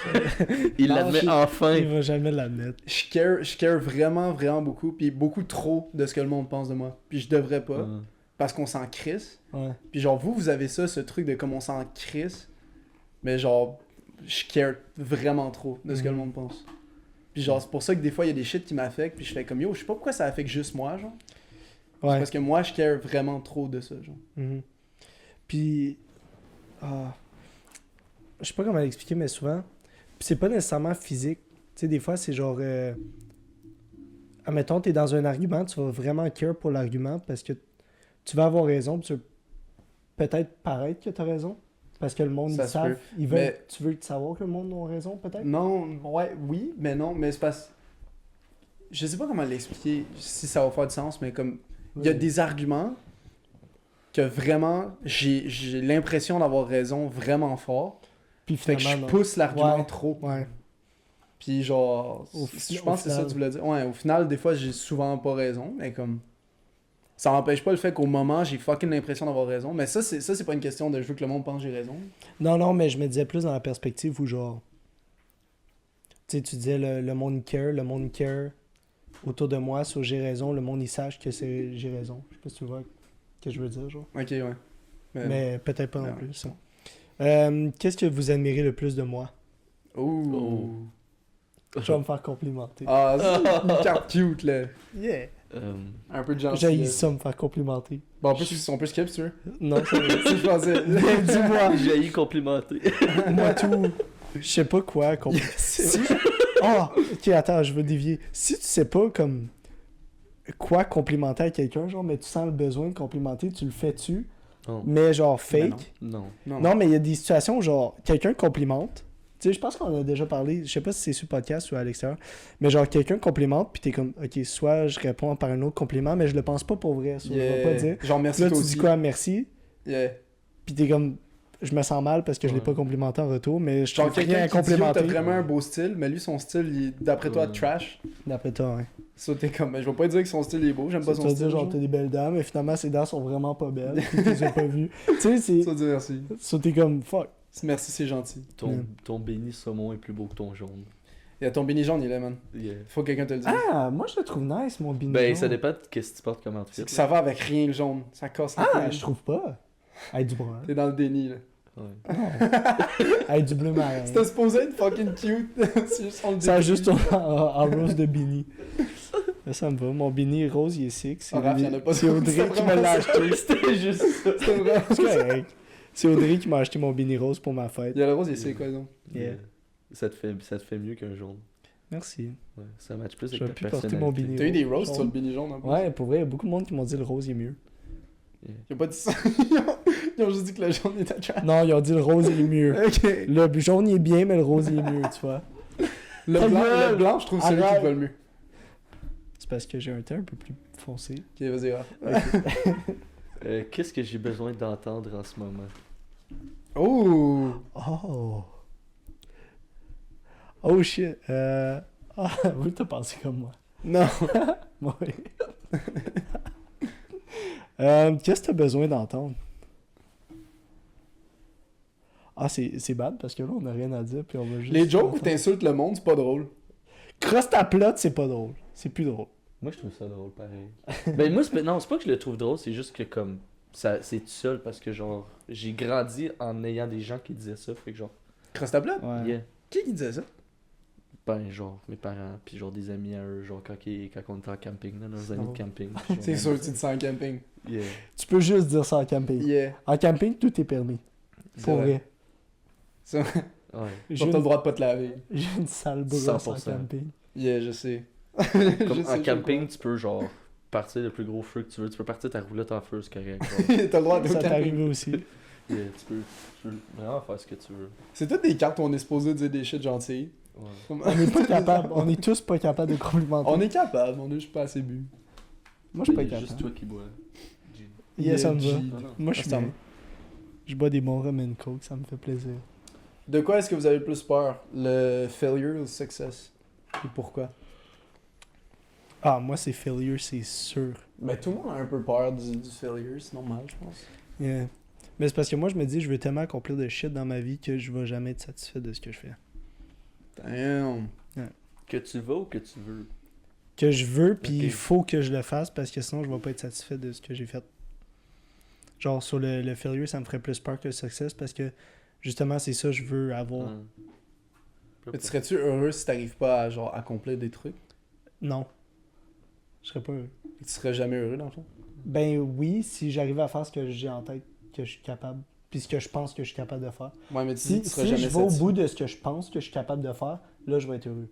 Il Non, l'admet je- enfin. Il va jamais l'admettre. je care vraiment, vraiment beaucoup, puis beaucoup trop de ce que le monde pense de moi. Puis je devrais pas, Ouais. parce qu'on s'en crisse. Ouais. Puis genre, vous avez ça, ce truc de comme on s'en crisse, mais genre, je care vraiment trop de ce que le monde pense. Puis genre, c'est pour ça que des fois, il y a des shit qui m'affectent, puis je fais comme, yo, je sais pas pourquoi ça affecte juste moi, genre. C'est Ouais. parce que moi, je care vraiment trop de ça, genre. Mhm. Puis, je sais pas comment l'expliquer, mais souvent, puis c'est pas nécessairement physique. Tu sais, des fois, c'est genre, admettons, t'es dans un argument, tu vas vraiment care pour l'argument parce que tu vas avoir raison, puis tu veux peut-être paraître que t'as raison. Parce que le monde, Ça ils se savent. peut. Ils veulent, Mais- Tu veux savoir que le monde a raison, peut-être? Non, ouais, oui, mais non, mais c'est parce... Je sais pas comment l'expliquer, si ça va faire du sens, mais comme, il y a Ouais. des arguments que vraiment, j'ai l'impression d'avoir raison vraiment fort, Puis fait que je finalement, pousse l'argument Ouais. trop. non. Ouais. Puis genre, Au je fi- pense au que c'est ça que final. tu voulais dire. Ouais, au final, des fois, j'ai souvent pas raison, mais comme... Ça n'empêche pas le fait qu'au moment, j'ai fucking l'impression d'avoir raison. Mais ça, c'est pas une question de je veux que le monde pense que j'ai raison. Non, mais je me disais plus dans la perspective où, genre, tu sais, tu disais le monde care autour de moi, sur j'ai raison, le monde il sache que c'est j'ai raison. Je sais pas si tu vois ce que je veux dire, genre. Ok, ouais. Mais peut-être pas non ouais. plus, ça. Qu'est-ce que vous admirez le plus de moi? Ouh. Je vais me faire complimenter. Ah, c'est une carte cute, là. Yeah! Un peu de gentil. J'ai ça me faire complimenter. Bon, en plus, on peut skip, si tu veux. Non, ça Si je pensais. dis-moi, J'ai complimenté. moi tout. Je sais pas quoi. Si... Ah, ok, attends, je veux dévier. Si tu sais pas comme quoi complimenter à quelqu'un, genre, mais tu sens le besoin de complimenter, tu le fais-tu, Oh. mais genre Ben fake. Non. Non, mais il y a des situations où, genre, quelqu'un complimente. Tu sais, je pense qu'on en a déjà parlé, je sais pas si c'est sur le podcast ou à l'extérieur, mais genre, quelqu'un complimente, puis t'es comme, ok, soit je réponds par un autre compliment, mais je le pense pas pour vrai, soit je vais pas dire. Genre, Puis merci là, toi tu aussi. dis quoi, merci, Yeah. puis t'es comme, je me sens mal parce que je l'ai Ouais. pas complimenté en retour, mais je Genre, trouve rien quelqu'un à qui dit, yo, complimenter. t'as vraiment un beau style, mais lui, son style, il est, d'après toi, Ouais. trash. D'après toi, ouais. Ça, t'es comme, ben, je vais pas dire que son style est beau, j'aime pas Tu son vas style. dire, genre, t'as des belles dames, mais finalement, ces dents sont vraiment pas belles, puis tu les as pas vues. Tu sais, c'est. Ça, dire merci. Ça, t'es comme, fuck. Merci, c'est gentil. Ton béni saumon est plus beau que ton jaune. Il y a ton béni jaune, il est là, man. Yeah. Faut que quelqu'un te le dise. Ah, moi, je le trouve nice, mon bignon. Ben, ça dépend de qu'est-ce que tu portes comme outfit. C'est que ça va avec rien, le jaune. Ça casse la Ah, couille. je trouve pas. Avec du brun. T'es dans le déni, là. Ouais. Avec du bleu marin. C'était supposé être fucking cute. C'est juste on le Ça a déni. juste en rose de Bini. Ça me va. Mon Bini rose, il est sick. C'est En rap, y'en a pas c'est d'autres. Audrey C'est qui me l'a vraiment acheté. C'était juste ça. C'était vraiment- C'est correct. C'est Audrey qui m'a acheté mon Bini rose pour ma fête. Il y a le rose, il sait quoi, donc. Yeah. Ça te fait mieux qu'un jaune. Merci. Ouais, ça match plus avec J'aurais ta pu porter personnalité. mon Bini T'as eu des rose. roses sur le béni jaune, en plus. Ouais, pour vrai, il y a beaucoup de monde qui m'ont dit le rose est mieux. Ils ont pas dit ça. Ils ont juste dit que le jaune était trash. Non, ils ont dit le rose est mieux. Ok. Le jaune il est bien, mais le rose il est mieux, tu vois. Le blanc, je trouve celui qui Arrête. va le mieux. C'est parce que j'ai un teint un peu plus foncé. Ok, vas-y, va. Qu'est-ce que j'ai besoin d'entendre en ce moment? Oh! Oh. Oh shit. Ah, oui, t'as pensé comme moi. Non. Oui. Qu'est-ce que t'as besoin d'entendre? Ah, c'est bad parce que là, on n'a rien à dire puis on va juste... Les jokes où entendre. t'insultes le monde, c'est pas drôle. Crosse ta plotte, c'est pas drôle. C'est plus drôle. Moi, je trouve ça drôle, pareil. Ben, moi, non, c'est pas que je le trouve drôle, c'est juste que, comme, ça, c'est tout seul parce que, genre, j'ai grandi en ayant des gens qui disaient ça, fait que, genre, Crosse ta plate? Ouais. yeah. Qui disait ça? Ben, genre, mes parents, puis genre, des amis à eux, genre, quand on était en camping, là, nos amis de camping. puis genre, C'est sûr que tu te sens en camping. Yeah. Tu peux juste dire ça en camping. Yeah. En camping, tout est permis. C'est Pour vrai. Ça, Ouais. J'ai t'as le une, droit de pas te laver. j'ai une sale brosse en 100%. camping. Yeah, je sais. Comme Je sais, en je camping, tu peux, genre, partir le plus gros feu que tu veux. Tu peux partir ta roulette en feu, c'est correct. genre. T'as le droit de Ça t'est camping. arrivé aussi. Yeah, tu peux vraiment faire ce que tu veux. C'est toutes des cartes où on est supposé dire des shit gentilles. Ouais. Comme- On est pas capable. On est tous pas capables de complimenter. On est capable, on a juste pas assez bu. Moi, je suis pas Il y a capable. juste toi qui bois. Gin. Yeah, ça me G. va. Ah non. Moi, je Ah, suis ça bien. me- Je bois des bons rum and coke, ça me fait plaisir. De quoi est-ce que vous avez le plus peur? Le failure ou le success? Et pourquoi? Ah, moi, c'est failure, c'est sûr. Ben, tout le monde a un peu peur du failure, c'est normal, je pense. Yeah. Mais c'est parce que moi, je me dis, je veux tellement accomplir de shit dans ma vie que je vais jamais être satisfait de ce que je fais. Damn. Que tu vas ou que tu veux? Que je veux, puis Ok. il faut que je le fasse parce que sinon, je vais pas être satisfait de ce que j'ai fait. Genre, sur le failure, ça me ferait plus peur que le success parce que justement, c'est ça que je veux avoir. Hum. Mais tu serais-tu heureux si t'arrives pas à, genre, accomplir des trucs? Non. Je serais pas heureux. Tu serais jamais heureux, dans le fond? Ben oui, si j'arrivais à faire ce que j'ai en tête, que je suis capable, puis ce que je pense que je suis capable de faire. Ouais, mais tu Si, serais si jamais je vais au satisfait. bout de ce que je pense que je suis capable de faire, là, je vais être heureux.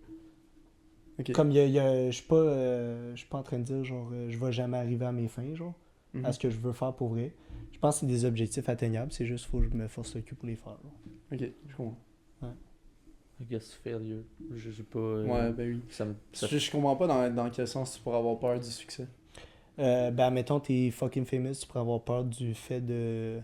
Ok. Comme je suis pas en train de dire, genre, je vais jamais arriver à mes fins, genre, Mhm. à ce que je veux faire pour vrai. Je pense que c'est des objectifs atteignables, c'est juste faut que je me force le cul pour les faire. Genre. Ok, je comprends. I guess failure. Je sais pas. Ouais, ben oui. Ça me. Ça... Je comprends pas dans quel sens tu pourrais avoir peur du succès. Ben, mettons, t'es fucking famous, tu pourrais avoir peur du fait de.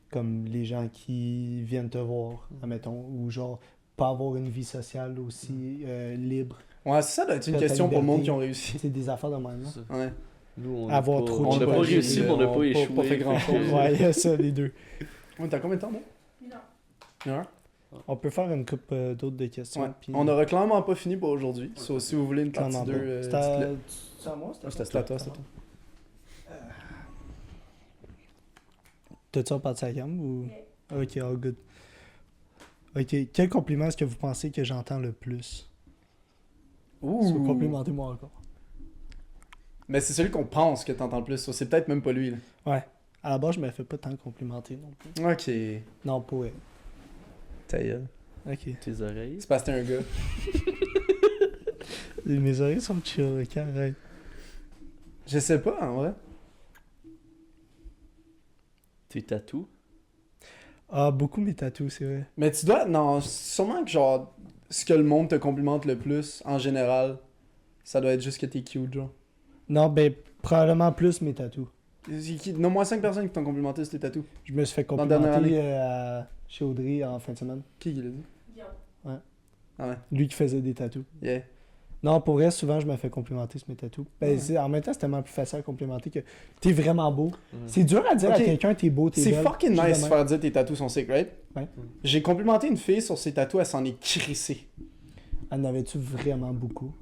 Comme les gens qui viennent te voir, admettons, ou genre, pas avoir une vie sociale aussi libre. Ouais, ça doit être une Ta question pour le monde liberté. qui ont réussi. C'est des affaires de même, là. ça. Ouais. Nous, on Avoir a pas, trop de on a pas liberté, réussi, mais on n'a on pas a échoué. pas fait grand-chose. Ouais, il y a ça, les deux. Ouais, t'as combien de temps, non? Non. Ouais. On peut faire une coupe d'autres de questions. Ouais. puis- On aura clairement pas fini pour aujourd'hui. So, si vous voulez une partie Clairement 2, pas. dites-le. C'est à moi? Ah, c'était à toi, c'était à toi. T'as-tu reparti à la cam ou... Ok, all good. Ok, quel compliment est-ce que vous pensez que j'entends le plus? Tu peux Ouh. complimenter moi encore. Mais c'est celui qu'on pense que t'entends le plus. So, c'est peut-être même pas lui. Là. Ouais. À la base, je me fais pas tant complimenter non plus. Ok. Non, pas ouais. Ta gueule. Ok. Tes oreilles. C'est parce que t'es un gars. Mes oreilles sont chill, ok, arrête. Je sais pas, en vrai. Tes tatous. Ah, beaucoup mes tatous, c'est vrai. Mais tu dois. Non, sûrement que genre. Ce que le monde te complimente le plus, en général, ça doit être juste que t'es cute, genre. Non, ben, probablement plus mes tatous. Nomme-moi 5 personnes qui t'ont complimenté sur tes tatous. Je me suis fait Dans la dernière complimenter année. chez Audrey en fin de semaine. Qui l'a dit? Guillaume. Ah ouais. Lui qui faisait des tatous. Yeah. Non, pour vrai, souvent, je me fais complimenter sur mes tatous. Ben, Ouais. en même temps, c'est tellement plus facile à complimenter que t'es vraiment beau. Mhm. C'est dur à dire Ok. à quelqu'un t'es beau, t'es C'est belle. fucking juste nice de de même. faire dire tes tatous sont sick, right? Ouais. J'ai complimenté une fille sur ses tatous, elle s'en est crissée. En avais-tu vraiment beaucoup?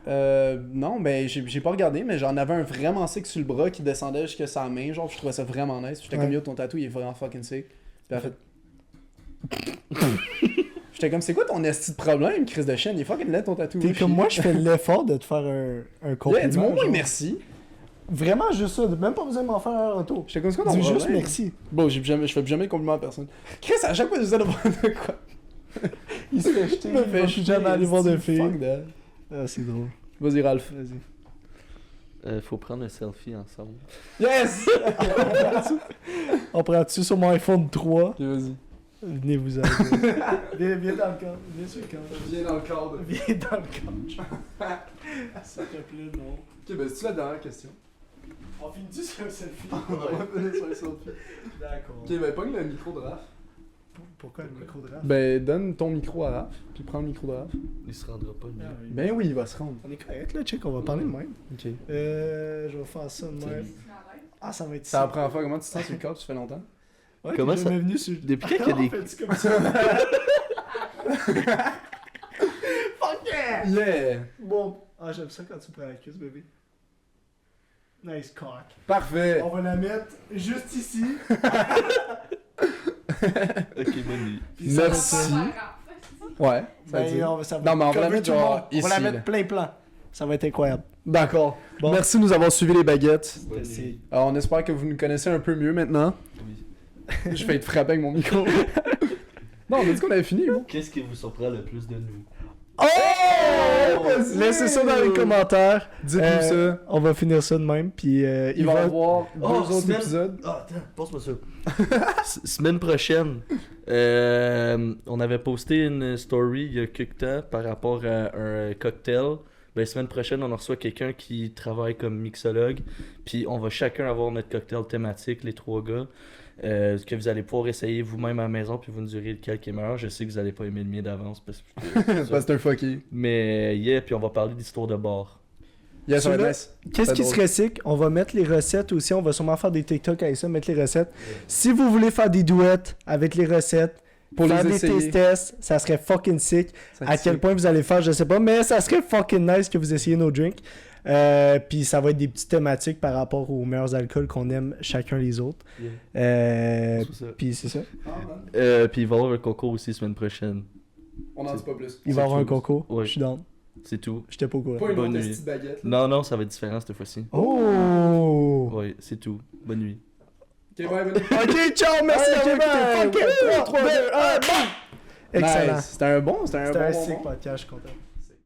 Non, ben j'ai pas regardé, mais j'en avais un vraiment sick sur le bras qui descendait jusqu'à sa main, genre, je trouvais ça vraiment nice. J'étais Ouais. comme yo, ton tatou il est vraiment fucking sick. Puis elle a fait. J'étais comme, c'est quoi ton esti de problème, Chris de chaîne? Il est fucking laid ton tatou. T'es va comme chier. moi, je fais l'effort de te faire un compliment. Yeah, dis-moi au moins genre. merci. Vraiment juste ça, même pas besoin de m'en faire un retour. J'étais comme, c'est quoi ton Dis problème? juste merci. Bon, je fais jamais de compliments à personne. Chris, à chaque fois que j'essaie de voir de quoi. Il se fait jeter, Il me il va fait plus jamais aller voir de esti, filles. fuck that. Ah, c'est drôle. Vas-y, Ralph. Vas-y. Faut prendre un selfie ensemble. Yes! On prend dessus sur mon iPhone 3. Ok, vas-y. Venez vous aider. viens dans le cadre. Viens sur le cadre. Viens dans le cadre. Viens dans le cadre. Ça te plaît, non? Ok, ben c'est la dernière question. On finit-tu sur un selfie? On va finir sur les selfies. D'accord. Ok, ben pogne le micro de Raph. Pourquoi le micro de rap? Ben donne ton micro à Raph, puis prends le micro de Raph. Il se rendra pas mieux. Ben oui, il va se rendre. On est correct là, check, on va parler de même. Ok. Je vais faire ça de même. Tu m'as l'air. Ah, ça va être C'est la première fois, comment tu te sens sur le corps, ça fait longtemps? Ouais, Comment t'es ça- jamais venu sur... Depuis quand qu'il y a On des. fait-tu comme ça? Fuck yeah! Yeah! Bon. Ah, j'aime ça quand tu prends la cuisse, bébé. Nice cock. Parfait! On va la mettre juste ici. Ok, bonne nuit. Puis ça va Merci. être ça. Pas grave. Ouais, ça Ben, dit. ça Non, mais on va la cover mettre tout le genre monde. On va la ici, mettre là. plein plan. Ça va être incroyable. D'accord. Bon. Merci de nous avoir suivi les baguettes. Bonne C'est- nuit. Alors, on espère que vous nous connaissez un peu mieux maintenant. Oui. Je vais être frappé avec mon micro. Non, on a dit qu'on avait fini, bon. Qu'est-ce qui vous surprend le plus de nous? Oh! Laissez ça dans les commentaires. Dites-nous ça. On va finir ça de même. Puis Il va y avoir deux Oh, autres semaine- épisodes. Ah, attends, passe-moi ça. Semaine prochaine, on avait posté une story il y a quelques temps par rapport à un cocktail. Ben, semaine prochaine, on en reçoit quelqu'un qui travaille comme mixologue. Puis on va chacun avoir notre cocktail thématique, les trois gars. Que vous allez pouvoir essayer vous-même à la maison. Puis vous nous direz lequel qui est meilleur. Je sais que vous allez pas aimer le mien d'avance. Parce que Parce que c'est un fucky. Mais yeah, puis on va parler d'histoire de bar. Yeah, ça va être Celui-là, nice. Qu'est-ce C'est qui drôle. serait sick? On va mettre les recettes aussi. On va sûrement faire des TikTok avec ça, mettre les recettes. Si vous voulez faire des duets avec les recettes, Pour faire les des essayer. taste tests, ça serait fucking sick. Ça va À être quel sick. point vous allez faire, je sais pas, mais ça serait fucking nice que vous essayiez nos drinks. Puis ça va être des petites thématiques par rapport aux meilleurs alcools qu'on aime chacun les autres. C'est ça. Puis c'est ça. Ah, man. Puis il va y avoir un concours aussi semaine prochaine. On n'en dit pas plus. Il va y C'est avoir un tout. concours. Ouais. Je suis down. C'est tout. J'étais pas au courant. Pas une Bonne autre nuit. petite baguette. Non, non, ça va être différent cette fois-ci. Oh! Ouais, c'est tout. Bonne nuit. Ok, bye, bonne nuit. Ok, ciao, merci Ok, d'avoir écouté. bye. Fuck it. 3, 2, 1, bam! Excellent. Nice. C'était un bon C'était un bon sick moment. podcast, je suis content.